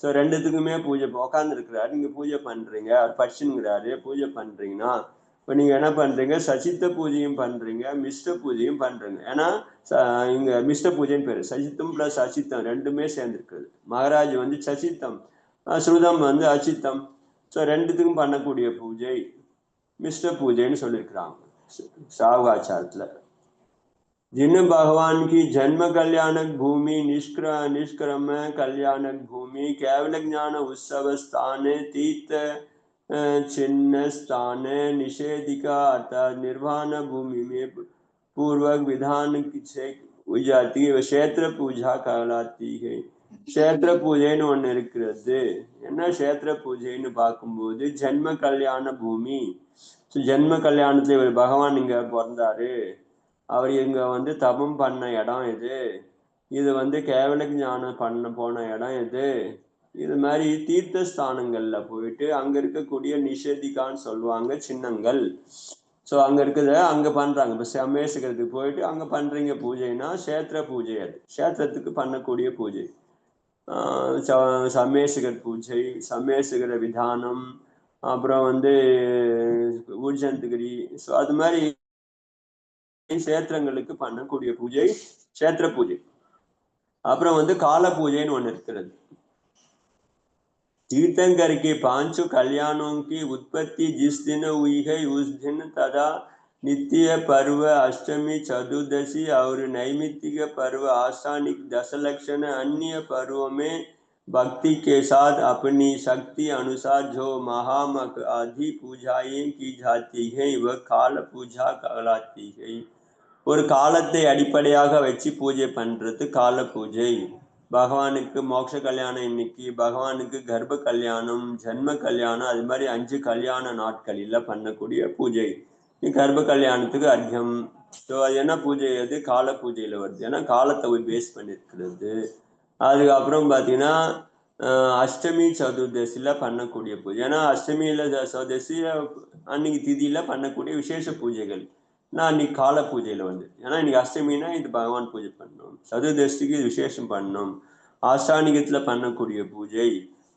ஸோ ரெண்டுத்துக்குமே பூஜை உட்கார்ந்து இருக்கிறாரு, நீங்க பூஜை பண்றீங்க, அவர் படிச்சுங்கிறாரு, பூஜை பண்றீங்கன்னா இப்போ நீங்க என்ன பண்றீங்க, சசித்த பூஜையும் பண்றீங்க, மிஸ்ர பூஜையும் பண்றீங்க. ஏன்னா இங்க மிஸ்ர பூஜைன்னு பேரு, சசித்தம் பிளஸ் அசித்தம் ரெண்டுமே சேர்ந்துருக்குது. மகாராஜ் வந்து சசித்தம், ஸ்ருதம் வந்து அச்சித்தம். ஸோ ரெண்டுத்துக்கும் பண்ணக்கூடிய பூஜை மிஸ்ர பூஜைன்னு சொல்லியிருக்கிறாங்க சாவாச்சாரத்துல. जिन भगवान की जन्म कल्याणक भूमि, निष्क्रम कल्याणक भूमि, केवल ज्ञान उत्सव स्थान, तीर्थ चिन्ह स्थान, निषेधिका अर्थात निर्वाण भूमि में पूर्वक विधान से हो जाती है, क्षेत्र पूजा कहलाती है. क्षेत्र பூஜைன்னு ஒன்று இருக்கிறது. என்ன क्षेत्र பூஜைன்னு பார்க்கும்போது ஜென்ம கல்யாண பூமி, ஜென்ம கல்யாணத்துல பகவான் இங்க பிறந்தாரு, அவர் இங்க வந்து தபம் பண்ண இடம் இது வந்து கேவல ஞானம் பண்ண போன இடம் இது மாதிரி தீர்த்த ஸ்தானங்கள்ல போயிட்டு அங்க இருக்கக்கூடிய நிஷேதிகான்னு சொல்லுவாங்க சின்னங்கள். ஸோ அங்க இருக்குத அங்க பண்றாங்க. இப்போ சமேசகத்துக்கு போயிட்டு அங்க பண்றீங்க பூஜைனா சேத்திர பூஜை, அது சேத்திரத்துக்கு பண்ணக்கூடிய பூஜை. சமேசகர் பூஜை, சமேசகர விதானம், அப்புறம் வந்து ஊர்ஜந்தகிரி, ஸோ அது மாதிரி சேத்திரங்களுக்கு பண்ணக்கூடிய பூஜை சேத்திர பூஜை. அப்புறம் வந்து கால பூஜைன்னு ஒண்ணு இருக்கிறது. तीर्थंकर के 5 कल्याणों की उत्पत्ति जिस दिन हुई है उस दिन तथा नित्य पर्व अष्टमी, चतुर्दशी और नैमित्तिक पर्व आस्थानिक दशलक्षण अन्य पर्वों में भक्ति के साथ अपनी शक्ति अनुसार जो महामक आदि पूजाएं की जाती है वह काल पूजा कहलाती है. ஒரு காலத்தை அடிப்படையாக வச்சு பூஜை பண்றது கால பூஜை. பகவானுக்கு மோட்ச கல்யாணம் இன்னைக்கு, பகவானுக்கு கர்ப்ப கல்யாணம், ஜென்ம கல்யாணம், அது மாதிரி 5 கல்யாண நாட்களில் பண்ணக்கூடிய பூஜை. கர்ப்ப கல்யாணத்துக்கு அர்த்தம். ஸோ அது என்ன பூஜை, அது கால பூஜையில வருது, ஏன்னா காலத்தை பேஸ் பண்ணிருக்கிறது. அதுக்கப்புறம் பார்த்தீங்கன்னா அஷ்டமி சதுர்தசியில பண்ணக்கூடிய பூஜை, ஏன்னா அஷ்டமியில சதுர்தசி அன்னைக்கு திதியில பண்ணக்கூடிய விசேஷ பூஜைகள் நான் அன்னைக்கு கால பூஜையில வந்து, ஏன்னா இன்னைக்கு அஷ்டமினா இது பகவான் பூஜை பண்ணணும், சதுர்தசிக்கு இது விசேஷம் பண்ணணும், ஆஷ்டானிகத்துல பண்ணக்கூடிய பூஜை,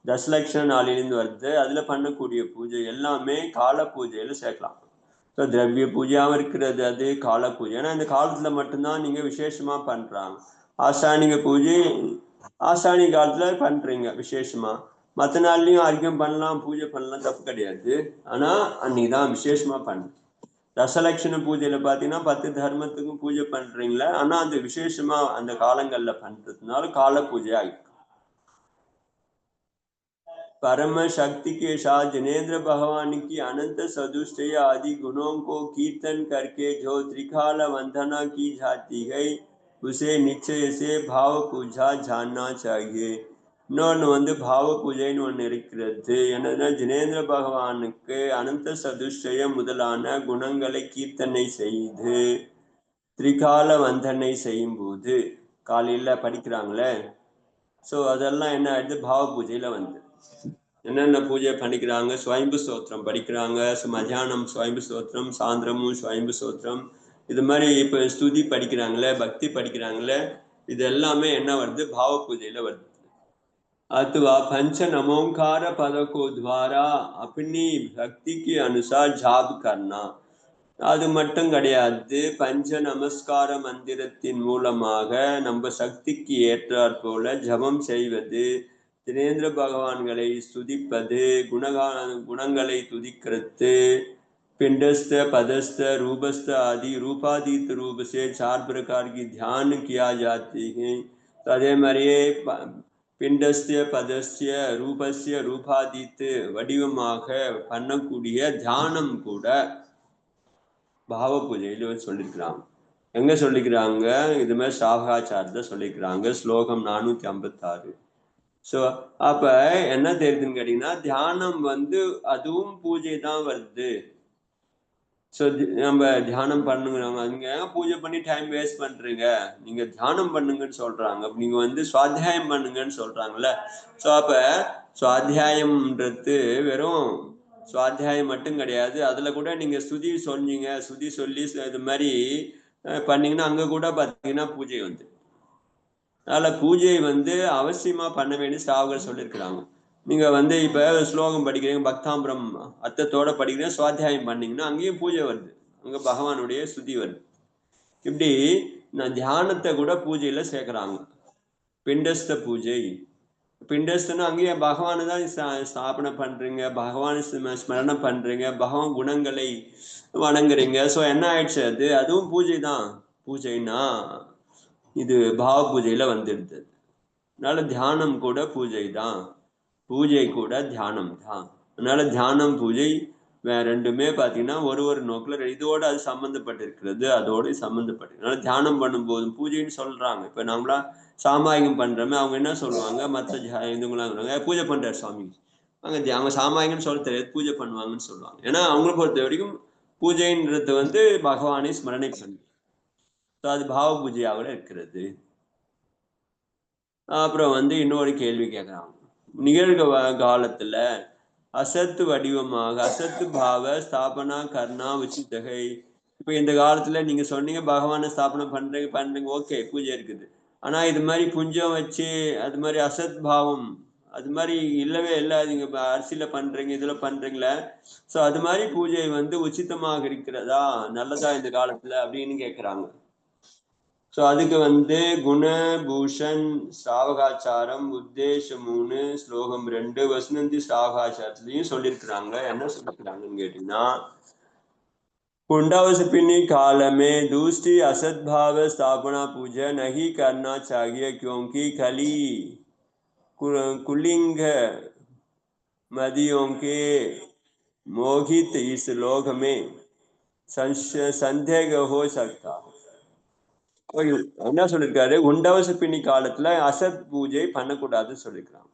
தசலட்சண நாளிலிருந்து வருது அதுல பண்ணக்கூடிய பூஜை எல்லாமே கால பூஜையில சேர்க்கலாம். ஸோ திரவிய பூஜையாகவும் இருக்கிறது அது கால பூஜை, ஏன்னா இந்த காலத்துல மட்டும்தான் நீங்க விசேஷமா பண்றாங்க. ஆஷ்டானிக பூஜை ஆஷ்டானிக காலத்துல பண்றீங்க விசேஷமா, மற்ற நாள்லயும் அர்க்கியம் பண்ணலாம், பூஜை பண்ணலாம், தப்பு கிடையாது. ஆனா அன்னைக்கு தான் விசேஷமா பண்ணு. தசலட்சண பூஜையில பாத்தீங்கன்னா 10 தர்மத்துக்கும் பூஜை பண்றீங்களா, ஆனா அந்த விசேஷமா அந்த காலங்கள்ல பண்றதுனால கால பூஜை ஆயிடும். परम शक्ति के साथ जिनेन्द्र भगवान की अनंत सदुष्टय आदि गुणों को कीर्तन करके जो त्रिकाल वंदना की जाती है उसे निश्चय से भाव पूजा जानना चाहिए. இன்னொன்று வந்து பாவ பூஜைன்னு ஒன்று இருக்கிறது. என்னதுன்னா ஜினேந்திர பகவானுக்கு அனந்த சதுஷ்டயம் முதலான குணங்களை கீர்த்தனை செய்து திரிகால வந்தனை செய்யும் போது காலையில படிக்கிறாங்களே, ஸோ அதெல்லாம் என்ன ஆயிடுது, பாவ பூஜையில வந்து என்னென்ன பூஜை பண்ணிக்கிறாங்க, ஸ்வயம்பு ஸ்தோத்திரம் படிக்கிறாங்க, மத்தியானம் ஸ்வயம்பு ஸ்தோத்திரம், சாயந்திரமும் ஸ்வயம்பு ஸ்தோத்திரம், இது மாதிரி இப்போ ஸ்துதி படிக்கிறாங்களே, பக்தி படிக்கிறாங்களே, இது எல்லாமே என்ன வருது, பாவ பூஜையில வருது. अथवा पंच नमोकार पद को द्वारा अपनी भक्ति के अनुसार जाप करना. அது மட்டும் கிடையாது, பஞ்ச நமஸ்கார மந்திரத்தின் மூலமாக நம்ம சக்திக்கு ஏற்றாற் போல ஜபம் செய்வது, தினேந்திர பகவான்களை ஸ்துதிப்பது, குணங்களை துதிக்கிறது, पिंडस्थ पदस्थ रूपस्थ आदि रूपातीत रूप से 4 प्रकार की ध्यान किया जाती है. அதே மாதிரியே பிண்டஸ்ய பதஸ்ய ரூபஸ்ய ரூபாதீத்து வடிவமாக பண்ணக்கூடிய தியானம் கூட பாவ பூஜையில சொல்லியிருக்கிறாங்க. எங்க சொல்லிக்கிறாங்க, இது மாதிரி சாகாச்சாரத்தை சொல்லிக்கிறாங்க, ஸ்லோகம் 456. ஸோ அப்ப என்ன தெரியுதுன்னு கேட்டீங்கன்னா, தியானம் வந்து அதுவும் பூஜை தான் வருது. ஸோ நம்ம தியானம் பண்ணுங்கிறாங்க, நீங்க பூஜை பண்ணி டைம் வேஸ்ட் பண்றீங்க, நீங்க தியானம் பண்ணுங்கன்னு சொல்றாங்க. நீங்க வந்து சுவாத்தியாயம் பண்ணுங்கன்னு சொல்றாங்கல்ல. ஸோ அப்ப சுவாத்தியாயம்ன்றது வெறும் சுவாத்தியாயம் மட்டும் கிடையாது, அதுல கூட நீங்க ஸ்துதி சொன்னீங்க, ஸ்துதி சொல்லி இது மாதிரி பண்ணீங்கன்னா அங்க கூட பார்த்தீங்கன்னா பூஜை வந்து, அதனால பூஜை வந்து அவசியமா பண்ண வேண்டிய ஸ்தாபகர் சொல்லியிருக்கிறாங்க. நீங்க வந்து இப்ப ஸ்லோகம் படிக்கிறீங்க, பக்தாம்பரம் அர்த்தத்தோட படிக்கிறீங்க, சுவாத்தியாயம் பண்ணீங்கன்னா அங்கேயும் பூஜை வருது, அங்க பகவானுடைய ஸ்துதி வருது. இப்படி நான் தியானத்தை கூட பூஜையில சேர்க்கிறாங்க. பிண்டஸ்த பூஜை, பிண்டஸ்தனா அங்கேயும் பகவானை தான் ஸ்தாபனை பண்றீங்க, பகவான் ஸ்மரணம் பண்றீங்க, பகவான் குணங்களை வணங்குறீங்க. ஸோ என்ன ஆயிடுச்சு, அதுவும் பூஜை தான். பூஜைனா இது பாவ பூஜையில வந்துடுது. அதனால தியானம் கூட பூஜை தான், பூஜை கூட தியானம் தான். அதனால தியானம் பூஜை ரெண்டுமே பார்த்தீங்கன்னா ஒரு நோக்கில் இதோட அது சம்மந்தப்பட்டிருக்கிறது, அதோட சம்மந்தப்பட்டிருக்கு. அதனால தியானம் பண்ணும்போது பூஜைன்னு சொல்றாங்க. இப்போ நம்மளா சாமாயிகம் பண்றோமே, அவங்க என்ன சொல்லுவாங்க, மற்ற இதுங்களாம் பூஜை பண்றாரு சுவாமி, அவங்க சாமாயிகம்னு சொல்ல தெரியாது, பூஜை பண்ணுவாங்கன்னு சொல்லுவாங்க. ஏன்னா அவங்களை பொறுத்த வரைக்கும் பூஜைன்றது வந்து பகவானை ஸ்மரணை பண்ணி, அது பாவ பூஜையாக இருக்கிறது. அப்புறம் வந்து இன்னொரு கேள்வி கேட்குறாங்க, நிகழ்காலத்துல அசத்து வடிவமாக அசத்து பாவ ஸ்தாபனா கர்ணா உச்சிதகை. இப்போ இந்த காலத்துல நீங்க சொன்னீங்க பகவானை ஸ்தாபனை பண்றீங்க ஓகே, பூஜை இருக்குது. ஆனா இது மாதிரி புஞ்சம் வச்சு அது மாதிரி அசத் பாவம் அது மாதிரி இல்லவே இல்லை, நீங்க அரிசியில பண்றீங்க, இதுல பண்றீங்களே, ஸோ அது மாதிரி பூஜை வந்து உச்சிதமாக இருக்கிறதா, நல்லதா இந்த காலத்துல அப்படின்னு கேட்குறாங்க. ஸோ அதுக்கு வந்து குணபூஷன் ஸ்தாவகாச்சாரம் உத்தேசம் 3 ஸ்லோகம் 2 வசனந்தி ஸ்தாவகாச்சாரத்துலையும் சொல்லியிருக்கிறாங்க. என்ன சொல்லியிருக்கிறாங்கன்னு கேட்டீங்கன்னா, कुंडावसपिनी काल में दूसरी असद्भाव स्थापना पूजा नहीं करना चाहिए, क्योंकि खली कुलिंग मदियों के मोहित इस लोक में संदेह हो सकता. என்ன சொல்லியிருக்காரு, குண்டவசப்பினி காலத்துல அசத் பூஜை பண்ணக்கூடாதுன்னு சொல்லியிருக்காங்க.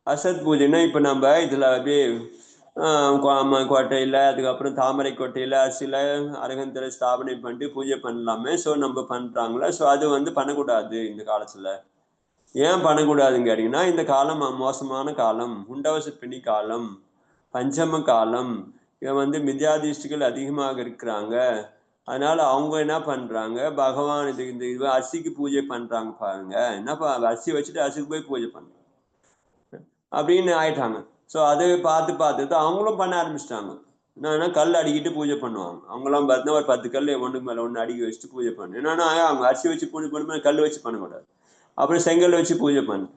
அசத் பூஜைன்னா இப்ப நம்ம இதுல அப்படியே கோட்டையில, அதுக்கப்புறம் தாமரை கோட்டையில சில அரகந்தரை ஸ்தாபனை பண்ணிட்டு பூஜை பண்ணலாமே, ஸோ நம்ம பண்றாங்களே, ஸோ அது வந்து பண்ணக்கூடாது இந்த காலத்துல. ஏன் பண்ணக்கூடாதுன்னு கேட்டீங்கன்னா, இந்த காலம் மோசமான காலம், குண்டவசப்பினி காலம், பஞ்சம காலம், இவன் வந்து மித்யாதிஷ்டிகள் அதிகமாக இருக்கிறாங்க. அதனால அவங்க என்ன பண்றாங்க, பகவான் இந்த அரிசிக்கு பூஜை பண்றாங்க பாருங்க, என்னப்பா அரிசி வச்சுட்டு அரிசிக்கு போய் பூஜை பண்றாங்க அப்படின்னு ஆயிட்டாங்க. ஸோ அதை பார்த்து அவங்களும் பண்ண ஆரம்பிச்சிட்டாங்க. என்னன்னா கல் அடிக்கிட்டு பூஜை பண்ணுவாங்க. அவங்களாம் பார்த்தீங்கன்னா ஒரு 10 கல் ஒன்றுக்கு மேலே ஒன்று அடுக்கி வச்சுட்டு பூஜை பண்ணு. என்னன்னா அவங்க அரிசி வச்சு பூஜை பண்ணும்போது கல் வச்சு பண்ணக்கூடாது. அப்புறம் செங்கல் வச்சு பூஜை பண்ணு,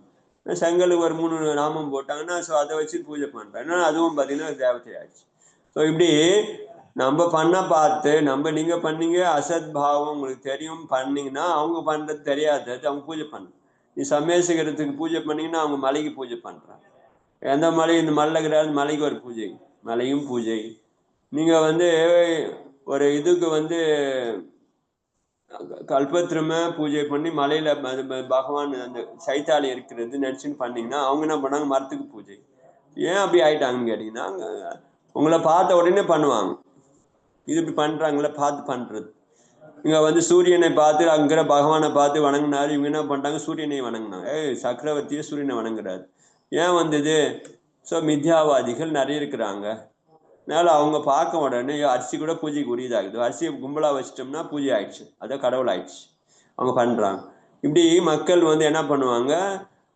செங்கலுக்கு ஒரு 3 நாமம் போட்டாங்கன்னா ஸோ அதை வச்சு பூஜை பண்ணுறேன். ஏன்னா அதுவும் பார்த்தீங்கன்னா தேவதை ஆயிடுச்சு. ஸோ இப்படி நம்ம பண்ண பார்த்து நீங்க பண்ணீங்க, அசத் பாவம் உங்களுக்கு தெரியும் பண்ணீங்கன்னா, அவங்க பண்றது தெரியாது, அவங்க பூஜை பண்ணு. நீ சமேசிக்கிறதுக்கு பூஜை பண்ணீங்கன்னா அவங்க மலைக்கு பூஜை பண்றாங்க. எந்த மலை, இந்த மலை கிடையாது, மலைக்கு ஒரு பூஜை, மலையும் பூஜை. நீங்க வந்து ஒரு இதுக்கு வந்து கல்பத்திரம பூஜை பண்ணி மலையில பகவான் அந்த சைத்தாலி இருக்கிறது நினைச்சுன்னு பண்ணீங்கன்னா அவங்க என்ன பண்ணாங்க, மரத்துக்கு பூஜை. ஏன் அப்படி ஆயிட்டாங்கன்னு கேட்டீங்கன்னா, உங்களை பார்த்த உடனே பண்ணுவாங்க. இது இப்படி பண்றாங்களே பார்த்து பண்றது. இங்க வந்து சூரியனை பார்த்து அங்கிற பகவானை பார்த்து வணங்கினாரு. இவங்க என்ன பண்றாங்க, சூரியனை வணங்கினாங்க. சக்கரவர்த்தியை சூரியனை வணங்குறாரு. ஏன் வந்தது? ஸோ மித்யாவாதிகள் நிறைய இருக்கிறாங்க. அதனால அவங்க பார்க்க உடனே அரிசி கூட பூஜைக்கு உரியதாகுது. அரிசியை கும்பலா வச்சிட்டோம்னா பூஜை ஆயிடுச்சு, அதான் கடவுள் ஆயிடுச்சு. அவங்க பண்றாங்க. இப்படி மக்கள் வந்து என்ன பண்ணுவாங்க,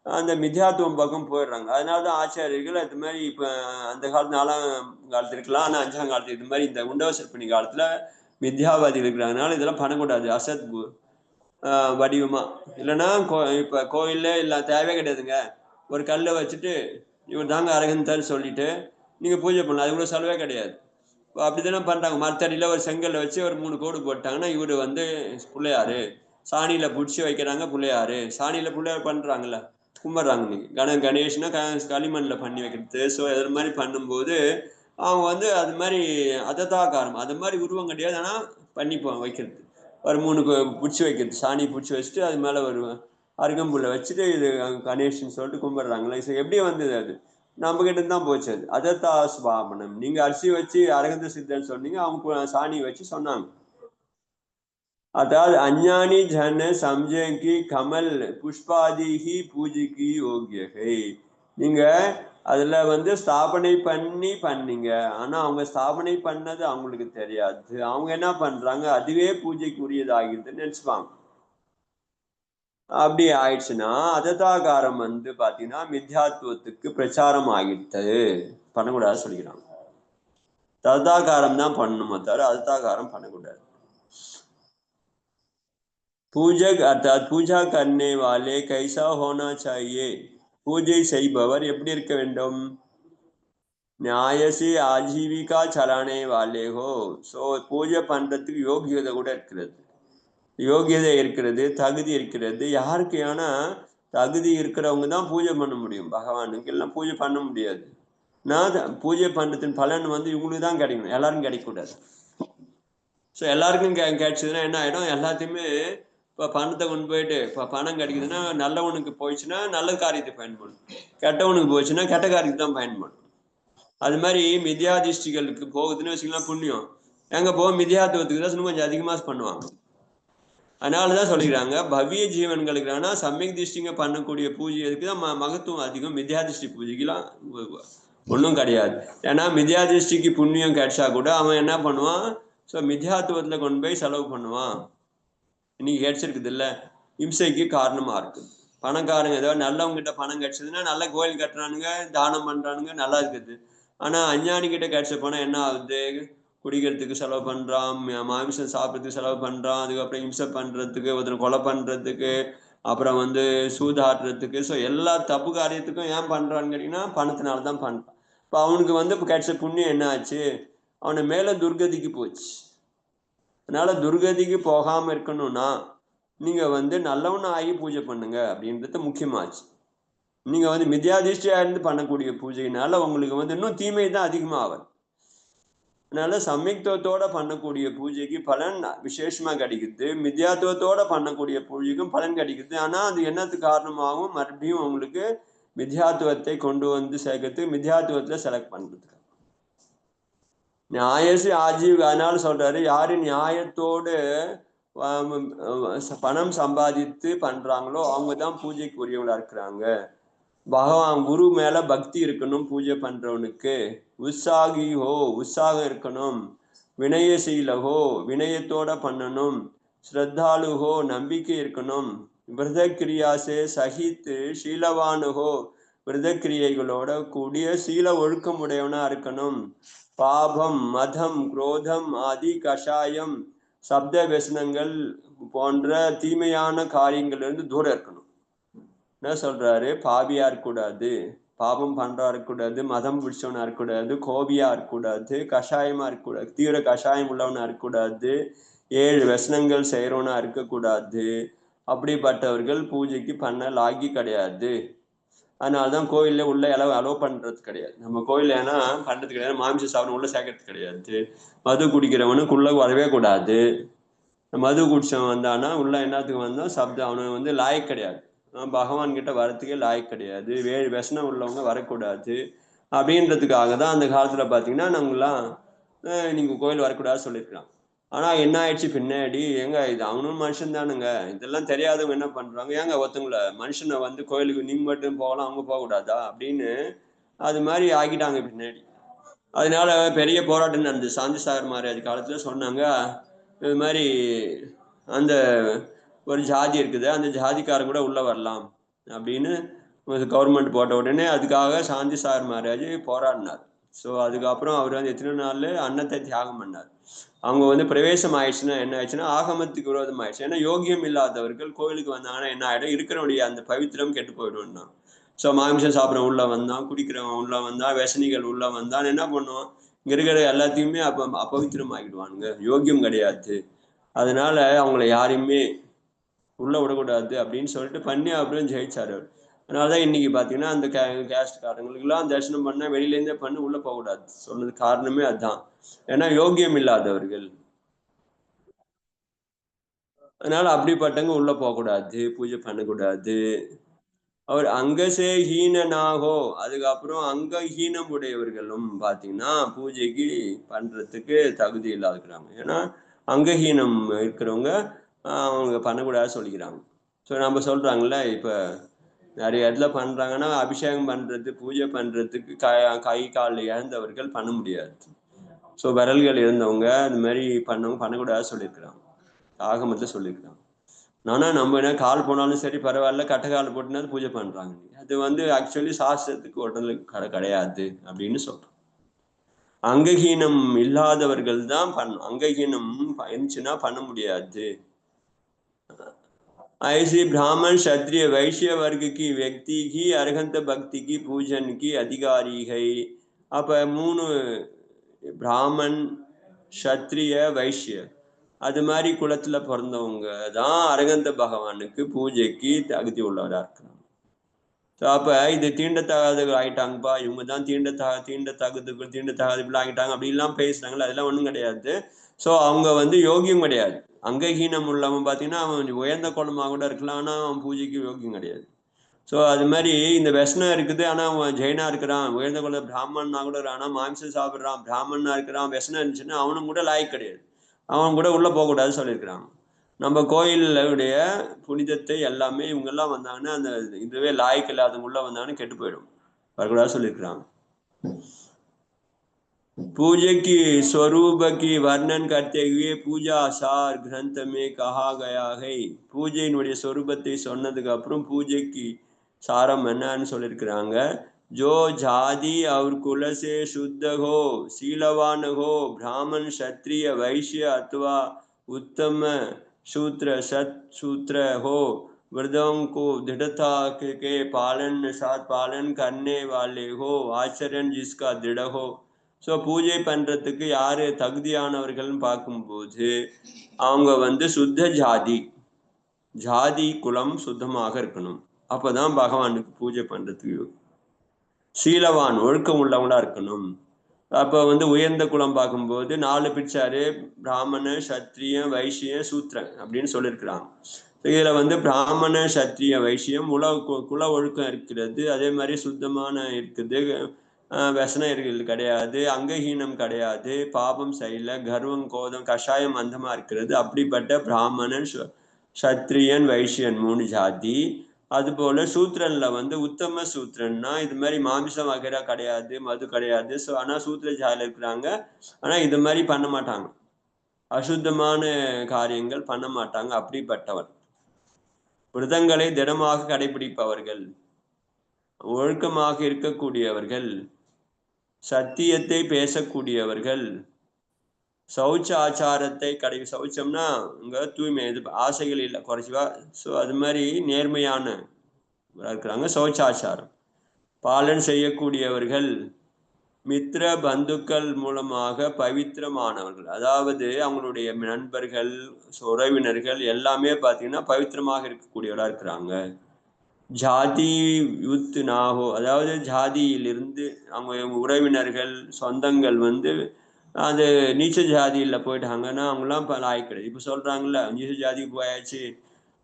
அந்த மித்யாத்துவம் பக்கம் போயிடுறாங்க. அதனாலதான் ஆச்சாரியர்கள் அது மாதிரி இப்ப அந்த காலத்து 4ஆம் காலத்து இருக்கலாம், ஆனா 5ஆம் காலத்து இது மாதிரி இந்த உண்டவ சிற்பனி காலத்துல மித்யாவாதி இருக்கிறதுனால இதெல்லாம் பண்ணக்கூடாது. அசத் வடிவமா இல்லைன்னா இப்ப கோயில்ல இல்ல தேவையே கிடையாதுங்க. ஒரு கல்லை வச்சுட்டு இவர் தாங்க அரகந்தான்னு சொல்லிட்டு நீங்க பூஜை பண்ணலாம், அது கூட செலவே கிடையாது. அப்படித்தானே பண்றாங்க. மரத்தடியில ஒரு செங்கல்ல வச்சு ஒரு 3 கோடு போட்டாங்கன்னா இவரு வந்து பிள்ளையாரு. சாணியில புடிச்சு வைக்கிறாங்க பிள்ளையாரு. சாணியில பிள்ளையார் பண்றாங்கல்ல, கும்பிட்றாங்க. நீங்க கணேஷ்னா களிமண்ணில் பண்ணி வைக்கிறது. ஸோ அது மாதிரி பண்ணும்போது அவங்க வந்து அது மாதிரி அததாகாரம் அது மாதிரி உருவம் கிடையாது, ஆனால் பண்ணிப்போம் வைக்கிறது. ஒரு 3 பிடிச்சி வைக்கிறது, சாணி பிடிச்சி வச்சுட்டு அது மேலே ஒரு அருகம்புல்லை வச்சுட்டு இது கணேஷ்ன்னு சொல்லிட்டு கும்பிட்றாங்களே. ஸோ எப்படி வந்தது? அது நம்ம கிட்ட தான் போச்சு. அது அதத்தா சுவாபனம். நீங்க அரிசி வச்சு அரகந்த சித்தன்னு சொன்னீங்க, அவங்க சாணி வச்சு சொன்னாங்க. अर्थात अज्ञानी जन समझे कि कमल पुष्पादि ही पूजा की योग्य है. நீங்க அதுல வந்து ஸ்தாபனை பண்ணீங்க, ஆனா அவங்க ஸ்தாபனை பண்ணது அவங்களுக்கு தெரியாது. அவங்க என்ன பண்றாங்க, அதுவே பூஜைக்கு உரியதாகிடுதுன்னு நினைச்சுப்பாங்க. அப்படி ஆயிடுச்சுன்னா அததாகாரம் வந்து பாத்தீங்கன்னா மித்யாத்துவத்துக்கு பிரச்சாரம் ஆகிட்டு பண்ணக்கூடாது சொல்லிக்கிறாங்க. ததாகாரம் தான் பண்ணணுமோ தவிர அததாகாரம் பண்ணக்கூடாது. पूजक अर्थात पूजा करने वाले कैसा होना चाहिए? பூஜை செய்பவர் எப்படி இருக்க வேண்டும்? நியாயசி ஆஜீவிகா சலானே வாலே ஹோ. ஸோ பூஜை பண்றதுக்கு யோகியதை கூட இருக்கிறது, யோகியதை இருக்கிறது, தகுதி இருக்கிறது. யாருக்கு? ஏன்னா தகுதி இருக்கிறவங்க தான் பூஜை பண்ண முடியும். பகவானுக்கு எல்லாம் பூஜை பண்ண முடியாது. நான் பூஜை பண்றதின் பலன் வந்து இவங்களுக்கு தான் கிடைக்கணும், எல்லாருக்கும் கிடைக்கக்கூடாது. ஸோ எல்லாருக்கும் கிடைச்சதுன்னா என்ன ஆகிடும், எல்லாத்தையுமே இப்போ பணத்தை கொண்டு போயிட்டு இப்போ பணம் கிடைக்குதுன்னா நல்லவனுக்கு போயிடுச்சுன்னா நல்ல காரியத்தை பயன்படும், கெட்டவனுக்கு போயிடுச்சுன்னா கெட்ட காரியத்தை தான் பயன்படும். அது மாதிரி மித்யாதிஷ்டிகளுக்கு போகுதுன்னு வச்சுக்கலாம் புண்ணியம், எங்கே போக மித்யாத்துவத்துக்கு தான் இன்னும் கொஞ்சம் அதிகமாக பண்ணுவாங்க. அதனால தான் சொல்லிக்கிறாங்க பவ்ய ஜீவன்களுக்கு. ஆனால் சமயக் திருஷ்டிங்க பண்ணக்கூடிய பூஜைக்கு தான் மகத்துவம் அதிகம். மித்யாதிஷ்டி பூஜைக்கெல்லாம் ஒன்றும் கிடையாது. ஏன்னா மித்யாதிஷ்டிக்கு புண்ணியம் கிடைச்சா கூட அவன் என்ன பண்ணுவான், ஸோ மித்யாத்துவத்தில் கொண்டு போய் செலவு பண்ணுவான். இன்னைக்கு கிடைச்சிருக்குது இல்லை, இம்சைக்கு காரணமா இருக்கு. பணக்காரங்க ஏதாவது நல்லவங்கிட்ட பணம் கிடைச்சதுன்னா நல்ல கோயில் கட்டுறானுங்க, தானம் பண்றானுங்க, நல்லா இருக்குது. ஆனா அஞ்ஞானி கிட்ட கிடைச்ச பணம் என்ன ஆகுது, குடிக்கிறதுக்கு செலவு பண்றான், மாமிசம் சாப்பிட்றதுக்கு செலவு பண்றான், அதுக்கப்புறம் இம்சை பண்றதுக்கு, ஒருத்தர் கொலை பண்றதுக்கு, அப்புறம் வந்து சூதாடுறதுக்கு. ஸோ எல்லா தப்பு காரியத்துக்கும் ஏன் பண்றான்னு கேட்டீங்கன்னா பணத்தினால தான் பண்றான். இப்போ அவனுக்கு வந்து கிடைச்ச புண்ணியம் என்ன ஆச்சு, அவனை மேல துர்கதிக்கு போச்சு. அதனால துர்கதிக்கு போகாம இருக்கணும்னா நீங்க வந்து நல்லவனா ஆகி பூஜை பண்ணுங்க அப்படின்றது முக்கியமாச்சு. நீங்க வந்து மித்யாதிஷ்டியா இருந்து பண்ணக்கூடிய பூஜையினால உங்களுக்கு வந்து இன்னும் தீமை தான் அதிகமாகும். அதனால சமயத்துவத்தோட பண்ணக்கூடிய பூஜைக்கு பலன் விசேஷமா கிடைக்குது, மித்யாத்துவத்தோட பண்ணக்கூடிய பூஜைக்கும் பலன் கிடைக்குது. ஆனா அது என்னத்துக்கு காரணமாகும், மறுபடியும் உங்களுக்கு மித்யாத்துவத்தை கொண்டு வந்து சேர்க்கறதுக்கு, மித்யாத்துவத்துல செலக்ட் பண்றதுக்கு. நியாயசி ஆஜீவ். அதனால சொல்றாரு, யாரு நியாயத்தோடு பணம் சம்பாதித்து பண்றாங்களோ அவங்க தான் பூஜைக்கு உரியவங்களா இருக்கிறாங்க. பகவான் குரு மேல பக்தி இருக்கணும் பூஜை பண்றவனுக்கு. உற்சாகி ஹோ, உற்சாகம் இருக்கணும். வினயசீலஹோ, வினயத்தோட பண்ணணும். ஸ்ரத்தாலுஹோ, நம்பிக்கை இருக்கணும். விரதக்கிரியாசே சகித்து சீலவானுஹோ, விரதக்கிரியைகளோட கூடிய சீல ஒழுக்கம் உடையவனா இருக்கணும். பாபம் மதம் குரோதம் ஆதி கஷாயம் சப்த व्यसனங்கள் போன்ற தீமையான காரியங்கள்ல தூரம் இருக்கணும். என்ன சொல்றாரு, பாவியா இருக்கக்கூடாது, பாபம் பண்றா இருக்கக்கூடாது, மதம் பிடிச்சவனா இருக்கக்கூடாது, கோபியா இருக்கக்கூடாது, கஷாயமா இருக்கக்கூடாது, தீவிர கஷாயம் உள்ளவனா இருக்கக்கூடாது, 7 व्यसனங்கள் செய்யறவனா இருக்கக்கூடாது. அப்படிப்பட்டவர்கள் பூஜைக்கு பண்ண லாகி கிடையாது. அதனாலதான் கோயில்ல உள்ள அலோவ் பண்றது கிடையாது. நம்ம கோயில் ஏன்னா பண்றது கிடையாது, மாமிசம் சாப்பிட உள்ள சேர்க்கறது கிடையாது, மது குடிக்கிறவனுக்குள்ள வரவே கூடாது. மது குடிச்சவன் வந்தானா உள்ள என்னத்துக்கு வந்தான் சப்தம், அவனுக்கு வந்து லாயக் கிடையாது, பகவான் கிட்ட வரத்துக்கே லாயக் கிடையாது, விஷனம் உள்ளவங்க வரக்கூடாது அப்படின்றதுக்காக தான் அந்த காலத்துல பாத்தீங்கன்னா நம்மளாம் நீங்க கோயில் வரக்கூடாது சொல்லியிருக்கலாம். ஆனா என்ன ஆயிடுச்சு பின்னாடி, ஏங்க இது அவனும் மனுஷன் தானுங்க, இதெல்லாம் தெரியாதவங்க என்ன பண்றாங்க, ஏங்க ஒருத்தவங்கள மனுஷனை வந்து கோயிலுக்கு நீங்க மட்டும் போகலாம் அவங்க போக கூடாதா அப்படின்னு அது மாதிரி ஆக்கிட்டாங்க பின்னாடி. அதனால பெரிய போராட்டம் நடந்தது. சாந்தி சாகர் மகாராஜ் காலத்துல சொன்னாங்க, இது மாதிரி அந்த ஒரு ஜாதி இருக்குது, அந்த ஜாதிக்காரன் கூட உள்ள வரலாம் அப்படின்னு கவர்மெண்ட் போட்ட உடனே அதுக்காக சாந்தி சாகர் மகாராஜ் போராடினார். ஸோ அதுக்கப்புறம் அவர் வந்து எத்தனை நாள் அன்னத்தை தியாகம் பண்ணார். அவங்க வந்து பிரவேசம் ஆயிடுச்சுன்னா என்ன ஆயிடுச்சுன்னா ஆகமத்துக்கு விரோதம் ஆயிடுச்சு. ஏன்னா யோகியம் இல்லாதவர்கள் கோயிலுக்கு வந்தாங்கன்னா என்ன ஆயிடும், இருக்கிறவனுடைய அந்த பவித்திரம் கெட்டு போயிடும்னா. ஸோ மாமிசம் சாப்பிட்றவன் உள்ள வந்தான், குடிக்கிறவன் உள்ள வந்தான், வேசனிகள் உள்ள வந்தான், என்ன பண்ணுவான், இங்க இருக்கிற எல்லாத்தையுமே அபவித்திரம் ஆகிடுவானுங்க, யோகியம் கிடையாது. அதனால அவங்கள யாரையுமே உள்ள விடக்கூடாது அப்படின்னு சொல்லிட்டு பண்ணி அப்புறம் ஜெயிச்சாரு. அதனாலதான் இன்னைக்கு பாத்தீங்கன்னா அந்த கேஸ்ட்காரங்களுக்கு எல்லாம் தரிசனம் பண்ண வெளியிலேருந்தே பண்ணி உள்ள போகக்கூடாது சொன்னது காரணமே அதுதான். ஏன்னா யோகியம் இல்லாதவர்கள், அதனால அப்படிப்பட்டவங்க உள்ள போகக்கூடாது, பூஜை பண்ணக்கூடாது. அவர் அங்கசே ஹீனனாகோ, அதுக்கப்புறம் அங்க ஹீனம் உடையவர்களும் பாத்தீங்கன்னா பூஜைக்கு பண்றதுக்கு தகுதி இல்லாதுக்கிறாங்க. ஏன்னா அங்கஹீனம் இருக்கிறவங்க அவங்க பண்ணக்கூடாது சொல்லிக்கிறாங்க. ஸோ நம்ம சொல்றாங்கல்ல, இப்ப நிறைய இடத்துல பண்றாங்கன்னா அபிஷேகம் பண்றது பூஜை பண்றதுக்கு கை கால் இழந்தவர்கள் பண்ண முடியாது. ஸோ விரல்கள் இருந்தவங்க இந்த மாதிரி பண்ணவங்க பண்ணக்கூடாது சொல்லியிருக்கிறாங்க, ஆகமத்துல சொல்லியிருக்கிறாங்க. ஆனா நம்ம என்ன கால் போனாலும் சரி பரவாயில்ல, கட்டைக்கால் போட்டுனாலும் பூஜை பண்றாங்க. அது வந்து ஆக்சுவலி சாஸ்திரத்துக்கு உடனே கிடையாது அப்படின்னு சொல்றோம். அங்கஹீனம் இல்லாதவர்கள் தான் அங்கஹீனம் இருந்துச்சுன்னா பண்ண முடியாது. ऐसे ब्राह्मण क्षत्रिय वैश्य वर्ग की व्यक्ति ही अरहंत भक्ति की पूजन की अधिकारी है. அப்ப 3 பிராமன் சத்திரிய வைஷ்ய அது மாதிரி குலத்துல பிறந்தவங்க தான் அரகந்த பகவானுக்கு பூஜைக்கு தகுதி உள்ளவரா இருக்கிறாங்க. அப்ப இது தீண்டத்தகாதவர்கள் ஆயிட்டாங்கப்பா, இவங்க தான் தீண்டத்தகாதவர்கள் ஆகிட்டாங்க அப்படின்லாம் பேசுறாங்களா, அதெல்லாம் ஒண்ணும் கிடையாது. ஸோ அவங்க வந்து யோகியம் கிடையாது. அங்கஹீனம் உள்ளவன் பார்த்தீங்கன்னா அவன் உயர்ந்த குலமாக கூட இருக்கலாம், ஆனா அவன் பூஜைக்கு யோகியம் கிடையாது. ஸோ அது மாதிரி இந்த வெஸ்னம் இருக்குது, ஆனா அவன் ஜெயினா இருக்கிறான், உயர்ந்த குல பிராமணனா கூட இருக்கிறான், ஆனா மாம்சம் சாப்பிட்றான், பிராமணனா இருக்கிறான், வெஸ்னம் இருந்துச்சுன்னா அவனும் கூட லாய்க்கு கிடையாது, அவன் கூட உள்ள போகக்கூடாதுன்னு சொல்லியிருக்கிறாங்க. நம்ம கோயிலுடைய புனிதத்தை எல்லாமே இவங்க எல்லாம் வந்தாங்கன்னா அந்த இதுவே லாய்க்கு இல்லாதவங்க உள்ள வந்தாங்கன்னு கெட்டு போயிடும், வரக்கூடாது சொல்லியிருக்கிறாங்க. पूजे की स्वरूप की वर्णन करते हुए पूजा सार ग्रंथ में कहा गया है. பூஜையினுடைய சொரூபத்தை சொன்னதுக்கு அப்புறம் பூஜைக்கு சாரம் என்னன்னு சொல்லியிருக்கிறாங்க. जो जाति और कुल से शुद्ध हो, शीलवान हो, ब्राह्मण क्षत्रिय वैश्य अथवा उत्तम शूद्र सत शूद्र हो, व्रतों को दृढ़ता के पालन करने वाले हो, आचरण जिसका दृढ़ हो. ஸோ பூஜை பண்றதுக்கு யாரு தகுதியானவர்கள்னு பார்க்கும்போது அவங்க வந்து சுத்த ஜாதி குலம் சுத்தமாக இருக்கணும், அப்பதான் பகவானுக்கு பூஜை பண்றதுக்கு. சீலவான் ஒழுக்கம் உள்ளவங்களா இருக்கணும். அப்ப வந்து உயர்ந்த குலம் பார்க்கும்போது 4 பிரிச்சாரு, பிராமண சத்திரிய வைசிய சூத்திரன் அப்படின்னு சொல்லியிருக்கிறாங்க. இதுல வந்து பிராமண சத்திரிய வைசியம் குல ஒழுக்கம் இருக்கிறது, அதே மாதிரி சுத்தமான இருக்குது, व्यसனம் கிடையாது, அங்கஹீனம் கிடையாது, பாபம் செய்யல, கர்வம் கோதம் கஷாயம் அந்தமா இருக்கிறது. அப்படிப்பட்ட பிராமணன் சத்திரியன் வைசியன் 3 ஜாதி. அது போல சூத்திரன்ல வந்து உத்தம சூத்திரன்னா இது மாதிரி மாமிசம் வகைரா கிடையாது, மது கிடையாது. ஸோ ஆனா சூத்திர ஜாதியில இருக்கிறாங்க, ஆனா இது மாதிரி பண்ண மாட்டாங்க, அசுத்தமான காரியங்கள் பண்ண மாட்டாங்க. அப்படிப்பட்டவர் விரதங்களை திடமாக கடைபிடிப்பவர்கள், ஒழுக்கமாக இருக்கக்கூடியவர்கள், சத்தியத்தை பேசக்கூடியவர்கள், சௌச்ச ஆச்சாரத்தை சௌச்சம்னா இங்க தூய்மை, இது ஆசைகள் இல்லை குறைச்சிவா. ஸோ அது மாதிரி நேர்மையான இருக்கிறாங்க. சௌச்சாச்சாரம் பாலன் செய்யக்கூடியவர்கள், மித்திர பந்துக்கள் மூலமாக பவித்திரமானவர்கள், அதாவது அவங்களுடைய நண்பர்கள் உறவினர்கள் எல்லாமே பார்த்தீங்கன்னா பவித்திரமாக இருக்கக்கூடியவர்களா இருக்கிறாங்க. ஜாதி யுத் நாகோ, அதாவது ஜாதியிலிருந்து அவங்க உறவினர்கள் சொந்தங்கள் வந்து அது நீச்ச ஜாதியில் போயிட்டாங்கன்னா அவங்களாம் இப்போ லாய்க்கு கிடையாது. இப்போ சொல்கிறாங்கல்ல நீச்ச ஜாதிக்கு போயாச்சு,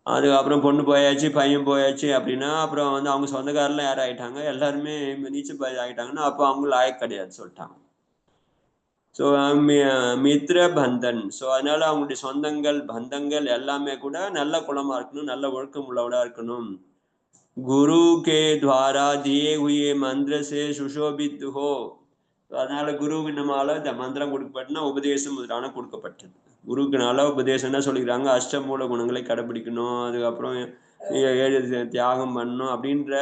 அதுக்கப்புறம் பொண்ணு போயாச்சு, பையன் போயாச்சு அப்படின்னா அப்புறம் வந்து அவங்க சொந்தக்காரெல்லாம் யார் ஆகிட்டாங்க, எல்லாருமே நீச்ச பாதி ஆகிட்டாங்கன்னா அப்போ அவங்க லாய்க்கு கிடையாது சொல்லிட்டாங்க. ஸோ மித்ர பந்தன். ஸோ அதனால அவங்களுடைய சொந்தங்கள் பந்தங்கள் எல்லாமே கூட நல்ல குலமா இருக்கணும், நல்ல ஒழுக்கம் உள்ளவடா இருக்கணும். குரு கே துவாரா தியே ஹுயே மந்திர சே சுஷோபித் ஹோ. அதனால குருவினால இந்த மந்திரம் கொடுக்கப்பட்டுனா உபதேசம் முதலான கொடுக்கப்பட்டது. குருக்குனால உபதேசம் என்ன சொல்லிக்கிறாங்க, அஷ்டமூல குணங்களை கடைபிடிக்கணும், அதுக்கப்புறம் 7 தியாகம் பண்ணணும் அப்படின்ற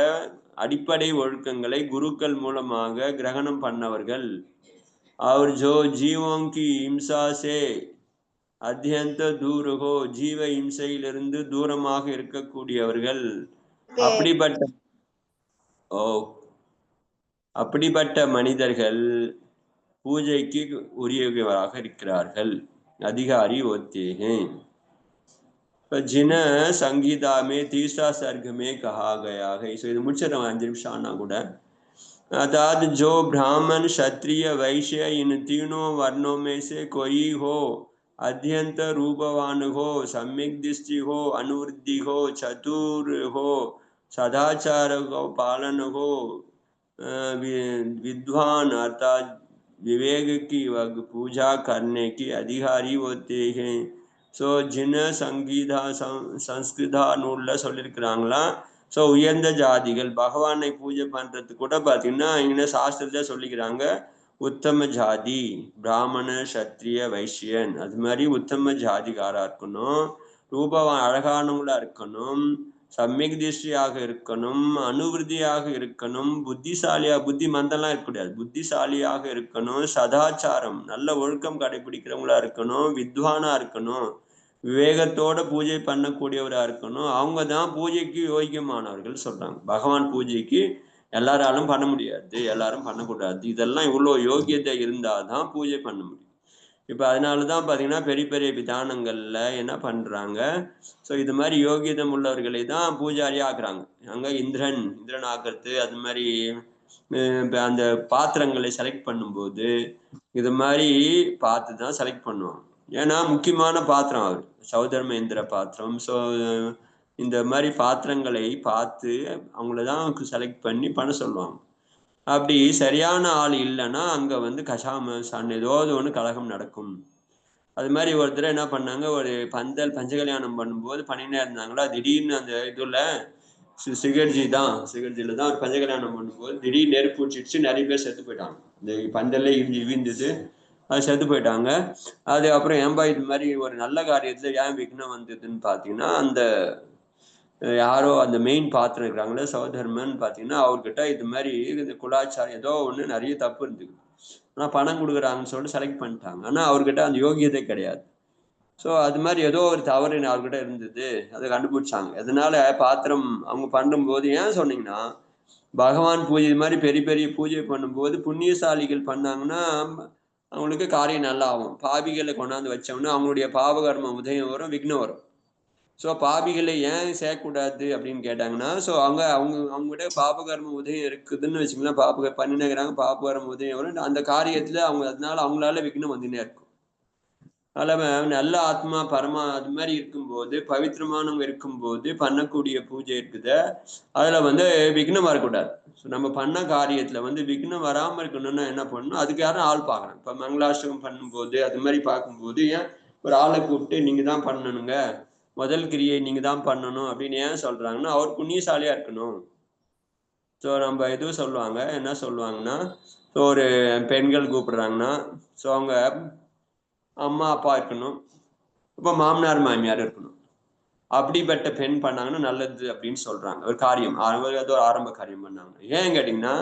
அடிப்படை ஒழுக்கங்களை குருக்கள் மூலமாக கிரகணம் பண்ணவர்கள். और जो जीवों की हिंसा से அத்தியந்த தூரகோ, ஜீவ இம்சையிலிருந்து தூரமாக இருக்கக்கூடியவர்கள். அப்படிப்பட்ட அப்படிப்பட்ட மனிதர்கள் பூஜைக்கு உரியவராக இருக்கிறார்கள். அதிகாரி होते हैं. जिन संगीता में तीसरा सर्ग में कहा गया है. सो இது முடிச்சிடறேன் 5 நிமிஷம் ஆனா கூட. अर्थात जो ब्राह्मण क्षत्रिय वैश्य इन तीनों वर्णों में से कोई हो, अध्यंत रूपवान हो, सम्यक दृष्टि हो, अनुवृद्धि हो, चतुर हो, सदाचार हो, पालन हो, विद्वान अर्थात विवेक की पूजा करने के अधिकारी होते हैं. ஸோ ஜின சங்கீதா சம்ஸ்கிருதா நூலில் சொல்லியிருக்கிறாங்களா. ஸோ உயர்ந்த ஜாதிகள் பகவானை பூஜை பண்ணுறது கூட பார்த்தீங்கன்னா இங்கே சாஸ்திரத்தில் சொல்லிக்கிறாங்க. உத்தம ஜாதி பிராமண சத்திரிய வைசியன் அது மாதிரி உத்தம ஜாதிகாராக இருக்கணும், ரூபவான் அழகானவங்களா இருக்கணும், சம்யக் திருஷ்டியாக இருக்கணும், அனுவிருத்தியாக இருக்கணும், புத்திசாலியா புத்தி மந்தெல்லாம் இருக்கக்கூடாது, புத்திசாலியாக இருக்கணும், சதாச்சாரம் நல்ல ஒழுக்கம் கடைபிடிக்கிறவங்களா இருக்கணும், வித்வானா இருக்கணும், விவேகத்தோட பூஜை பண்ணக்கூடியவரா இருக்கணும். அவங்க தான் பூஜைக்கு யோகியமானவர்கள் சொல்றாங்க. பகவான் பூஜைக்கு எல்லாராலும் பண்ண முடியாது, எல்லாரும் பண்ணக்கூடாது, இதெல்லாம் இவ்வளோ யோகியத்தை இருந்தாதான் பூஜை பண்ண முடியும். இப்போ அதனாலதான் பாத்தீங்கன்னா பெரிய பெரிய விதானங்கள்ல என்ன பண்றாங்க, ஸோ இது மாதிரி யோகியதம் உள்ளவர்களை தான் பூஜாரியா ஆக்குறாங்க. அங்க இந்திரன் ஆக்குறது, அது மாதிரி அந்த பாத்திரங்களை செலக்ட் பண்ணும்போது இது மாதிரி பார்த்து தான் செலக்ட் பண்ணுவாங்க. ஏன்னா முக்கியமான பாத்திரம் அவர் சௌதர்மேந்திர பாத்திரம். ஸோ இந்த மாதிரி பாத்திரங்களை பார்த்து அவங்களதான் செலக்ட் பண்ணி பண்ண சொல்லுவாங்க. அப்படி சரியான ஆள் இல்லைன்னா அங்க வந்து கசாம சன் ஏதாவது ஒன்று கலகம் நடக்கும். அது மாதிரி ஒருத்தர் என்ன பண்ணாங்க, ஒரு பஞ்சகல்யாணம் பண்ணும்போது பண்ணினே இருந்தாங்களா, திடீர்னு அந்த இதுல சிகர்ஜியில தான் ஒரு பஞ்சகல்யாணம் பண்ணும்போது திடீர்னு நெருப்பு பிடிச்சிடுச்சு, நிறைய பேர் செத்து போயிட்டாங்க. இந்த பந்தல்ல இவிந்தது, அது செத்து போயிட்டாங்க. அது அப்புறம் ஏன்பா இது மாதிரி ஒரு நல்ல காரியத்துல ஏன் விக்னம் வந்ததுன்னு பாத்தீங்கன்னா, அந்த யாரோ அந்த மெயின் பாத்திரம் இருக்கிறாங்களே சௌதர்மன் பாத்தீங்கன்னா அவர்கிட்ட இது மாதிரி இந்த குலாச்சாரம் ஏதோ ஒண்ணு நிறைய தப்பு இருந்துது. ஆனா பணம் கொடுக்குறாங்கன்னு சொல்லிட்டு செலக்ட் பண்ணிட்டாங்க. ஆனா அவர்கிட்ட அந்த யோகியதை கிடையாது. ஸோ அது மாதிரி ஏதோ ஒரு தவறு அவர்கிட்ட இருந்தது, அதை கண்டுபிடிச்சாங்க. அதனால பாத்திரம் அவங்க பண்ணும்போது ஏன் சொன்னீங்கன்னா, பகவான் பூஜை இது மாதிரி பெரிய பெரிய பூஜை பண்ணும்போது புண்ணியசாலிகள் பண்ணாங்கன்னா அவங்களுக்கு காரியம் நல்லா ஆகும். பாவிகளை கொண்டாந்து வச்சோம்னா அவங்களுடைய பாவகர்ம உதயம் வரும், விக்னம் வரும். ஸோ பாவிகளை ஏன் சேர்க்கக்கூடாது அப்படின்னு கேட்டாங்கன்னா, ஸோ அவங்ககிட்ட பாபகர்ம உதயம் இருக்குதுன்னு வச்சுக்கலாம், பண்ணினேங்கிறாங்க, பாபகர்ம உதயம் வரும் அந்த காரியத்துல அவங்க, அதனால அவங்களால விக்னம் வந்துனே இருக்கும். அதில் நல்ல ஆத்மா பரமா அது மாதிரி இருக்கும்போது, பவித்திரமானவங்க இருக்கும்போது பண்ணக்கூடிய பூஜை இருக்குது, அதில் வந்து விக்னம் வரக்கூடாது. ஸோ நம்ம பண்ண காரியத்தில் வந்து விக்னம் வராமல் இருக்கணும்னா என்ன பண்ணணும், அதுக்கு யாரும் ஆள் பார்க்கணும். இப்போ மங்களாஷ்டகம் பண்ணும்போது அது மாதிரி பார்க்கும்போது ஏன் ஒரு ஆளை கூப்பிட்டு நீங்கள் தான் பண்ணணுங்க, முதல் கிரியை நீங்க தான் பண்ணணும் அப்படின்னு ஏன் சொல்றாங்கன்னா, அவர் புண்ணியசாலியா இருக்கணும். ஸோ நம்ம எதுவும் சொல்லுவாங்க, என்ன சொல்லுவாங்கன்னா, ஸோ ஒரு பெண்கள் கூப்பிடுறாங்கன்னா, ஸோ அவங்க அம்மா அப்பா இருக்கணும், இப்போ மாமனார் மாமியார் இருக்கணும். அப்படிப்பட்ட பெண் பண்ணாங்கன்னா நல்லது அப்படின்னு சொல்றாங்க. ஒரு காரியம் ஏதோ ஒரு ஆரம்ப காரியம் பண்ணாங்க. ஏன் கேட்டீங்கன்னா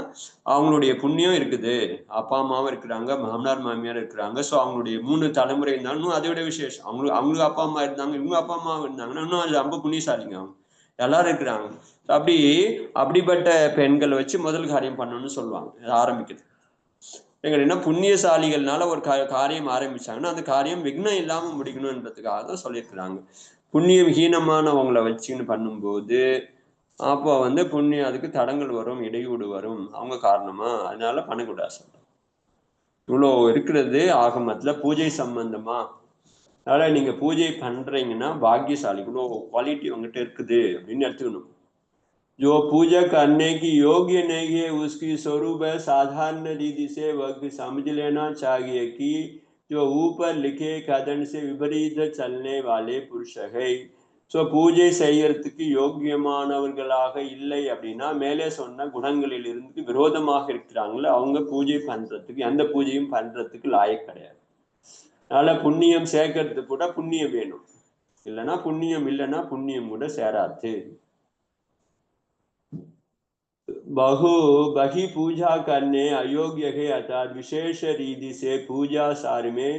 அவங்களுடைய புண்ணியம் இருக்குது, அப்பா அம்மாவும் இருக்கிறாங்க, மாமனார் மாமியார் இருக்கிறாங்க. ஸோ அவங்களுடைய 3 தலைமுறை இருந்தாலும் அதை விட விசேஷம். அவங்களுக்கு அப்பா அம்மா இருந்தாங்க, இவங்க அப்பா அம்மா இருந்தாங்கன்னா இன்னும் அது ரொம்ப புண்ணியசாலிங்க. அவங்க எல்லாரும் இருக்கிறாங்க. அப்படிப்பட்ட பெண்களை வச்சு முதல் காரியம் பண்ணணும்னு சொல்லுவாங்க. ஆரம்பிக்குது எங்கன்னா புண்ணியசாலிகள்னால ஒரு காரியம் ஆரம்பிச்சாங்கன்னா அந்த காரியம் விக்னம் இல்லாம முடிக்கணும்ன்றதுக்காக தான் சொல்லியிருக்கிறாங்க. புண்ணியம் ஹீனமானவங்களை வச்சுன்னு பண்ணும்போது அப்போ வந்து புண்ணியம் அதுக்கு தடங்கள் வரும், இடையூறு வரும் அவங்க காரணமா, அதனால பண்ணக்கூடாது. இவ்வளோ இருக்கிறது ஆகமத்துல பூஜை சம்பந்தமா. அதனால நீங்க பூஜை பண்றீங்கன்னா பாக்கியசாலி, இவ்வளோ குவாலிட்டி உங்ககிட்ட இருக்குது அப்படின்னு எடுத்துக்கணும். जो पूजा करने की योग्य नहीं है उसकी स्वरूप है साधारण रीति से वह समझ लेना चाहिए कि जो ऊपर लिखे कथन से विपरीत चलने वाले पुरुष है. ஸோ பூஜை செய்யறதுக்கு யோக்கியமானவர்களாக இல்லை அப்படின்னா மேலே சொன்ன குணங்களில் இருந்து விரோதமாக இருக்கிறாங்களே அவங்க பூஜை பண்றதுக்கு எந்த பூஜையும் பண்றதுக்கு லாயக் கிடையாது. அதனால புண்ணியம் சேர்க்கறதுக்கு கூட புண்ணியம் வேணும், இல்லைன்னா புண்ணியம் இல்லைன்னா புண்ணியம் கூட சேராது. बही पूजा करने अयोग्य है अर्थात विशेष रीति से पूजा सार में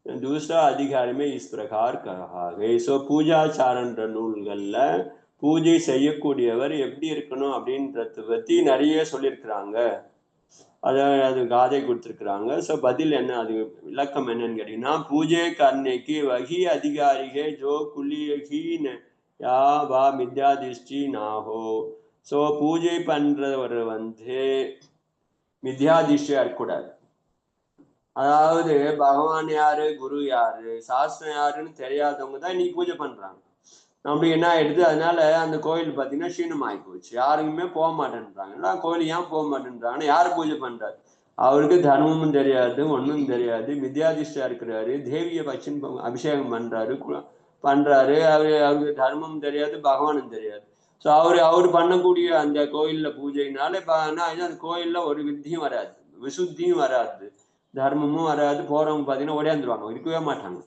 दूसरा अधिकार में इस प्रकार कहा है. ஸோ பூஜாச்சாரன்ற நூல்கள்ல பூஜை செய்யக்கூடியவர் எப்படி இருக்கணும் அப்படின்றத பத்தி நிறைய சொல்லியிருக்கிறாங்க. அது காதை கொடுத்துருக்குறாங்க. ஸோ பதில் என்ன, அது விளக்கம் என்னன்னு கேட்டீங்கன்னா, பூஜை கர்ணைக்கு வகி அதிகாரிகே ஜோ குலியகீன் யா வா மித்யா திருஷ்டி நாகோ. ஸோ பூஜை பண்றவர் மித்யா திருஷ்டியா இருக்கக்கூடாது. அதாவது பகவான் யாரு, குரு யாரு, சாஸ்திரம் யாருன்னு தெரியாதவங்க தான் இன்னைக்கு பூஜை பண்றாங்க. அப்படி என்ன ஆயிடுது, அதனால அந்த கோயில் பார்த்தீங்கன்னா க்ஷீணம் ஆகி போச்சு. யாருக்குமே போக மாட்டேன்றாங்க. எல்லாம் கோயில் ஏன் போக மாட்டேன்றாங்கன்னா, யார் பூஜை பண்றாரு, அவருக்கு தர்மமும் தெரியாது, ஒன்றும் தெரியாது, மித்யாதிஷ்டா இருக்கிறாரு, தேவியை பட்சம் அபிஷேகம் பண்றாரு, அவருக்கு தர்மம் தெரியாது, பகவானும் தெரியாது. ஸோ அவர் பண்ணக்கூடிய அந்த கோயில்ல பூஜைனால அந்த கோயில்ல ஒரு வித்தியும் வராது, விசுத்தியும் வராது, தர்மமும் வராது. போறவங்க பார்த்தீங்கன்னா ஓடியாந்துருவாங்க, இருக்கவே மாட்டாங்க.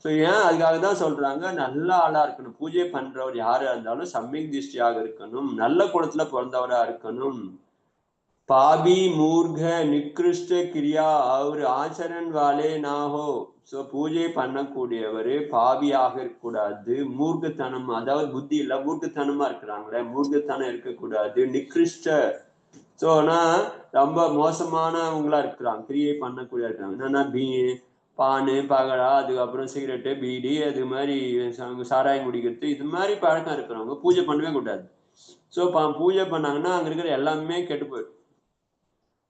ஸோ ஏன் அதுக்காக தான் சொல்றாங்க, நல்ல ஆளா இருக்கணும். பூஜை பண்றவர் யாரா இருந்தாலும் சம்யக் திருஷ்டியாக இருக்கணும், நல்ல குணத்துல பிறந்தவரா இருக்கணும். பாபி மூர்க நிகிருஷ்ட கிரியா அவர் ஆச்சரன் வாலே நாஹோ. ஸோ பூஜை பண்ணக்கூடியவர் பாபியாக இருக்கக்கூடாது, மூர்க்கத்தனம், அதாவது புத்தி இல்ல மூர்க்கத்தனமா இருக்கிறாங்களே, மூர்க்கத்தனம் இருக்கக்கூடாது. நிகிருஷ்ட ஸோனா ரொம்ப மோசமானவங்களா இருக்கிறாங்க, கிரியை பண்ணக்கூடிய இருக்கிறாங்க. என்னன்னா பானு பகடா, அதுக்கப்புறம் சிகரெட்டு பீடி, அது மாதிரி சாராயம் குடிக்கிறது, இது மாதிரி பழக்கம் இருக்கிறவங்க பூஜை பண்ணவே கூடாது. ஸோ பூஜை பண்ணாங்கன்னா அங்க இருக்கிற எல்லாமே கெட்டு போயிடும்.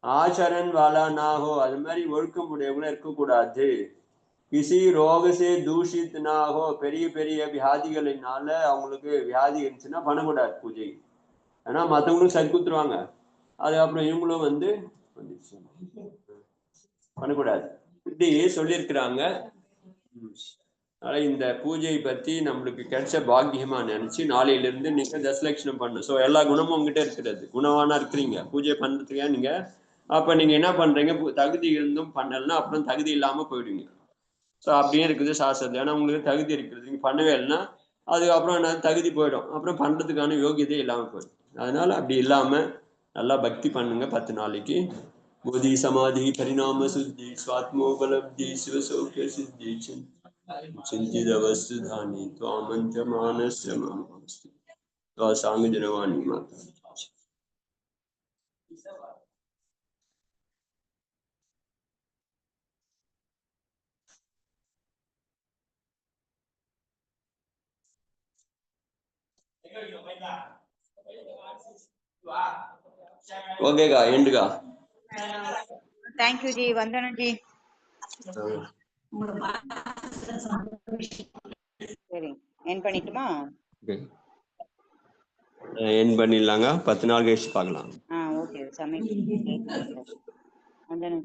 ஆச்சரன் வாலா நாகோ, அது மாதிரி ஒழுக்கம் உடையவங்களும் இருக்கக்கூடாது. கிசி ரோகசே தூஷித் நாகோ, பெரிய பெரிய வியாதிகளினால அவங்களுக்கு வியாதி இருந்துச்சுன்னா பண்ணக்கூடாது பூஜை. ஏன்னா மற்றவங்களும் சரி குத்துருவாங்க, அதுக்கப்புறம் இவங்களும் பண்ணக்கூடாது இப்படி சொல்லியிருக்கிறாங்க. இந்த பூஜை பத்தி நம்மளுக்கு கிடைச்ச பாக்கியமா நினைச்சு நாளையிலிருந்து நீங்க தசலட்சணம் பண்ணணும். ஸோ எல்லா குணமும் உங்ககிட்ட இருக்கிறது, குணவானா இருக்கிறீங்க பூஜை பண்றதுக்கா நீங்க. அப்ப நீங்க என்ன பண்றீங்க, தகுதி இருந்தும் பண்ணலன்னா அப்புறம் தகுதி இல்லாம போயிடுவீங்க. ஸோ அப்படியே இருக்குது சாஸ்திரத்துல. ஏன்னா உங்களுக்கு தகுதி இருக்கிறது, நீங்க பண்ணவே இல்லைன்னா அதுக்கப்புறம் என்ன தகுதி போயிடும், அப்புறம் பண்றதுக்கான யோகியதை இல்லாம போயிடும். அதனால அப்படி இல்லாம நல்லா பக்தி பண்ணுங்க 10 நாளைக்கு. बोधि समाधि परिणाम शुद्धि स्वात्मोपलब्धि शिव सौख्य सिद्धि चिंतित अवस्थानी त्वामंच मानस्य मामस्तु त्वासांग जनवाणी माता. ஓகேக்கா, எண்டுக்கா. தேங்க்யூ ஜி, வந்தனம் ஜி. சரி, என் பண்ணிட்டுமா? என் பண்ணிடலாங்க, 10 நாள் கழிச்சு பார்க்கலாம். ஓகே, சமையல் வந்தனம்.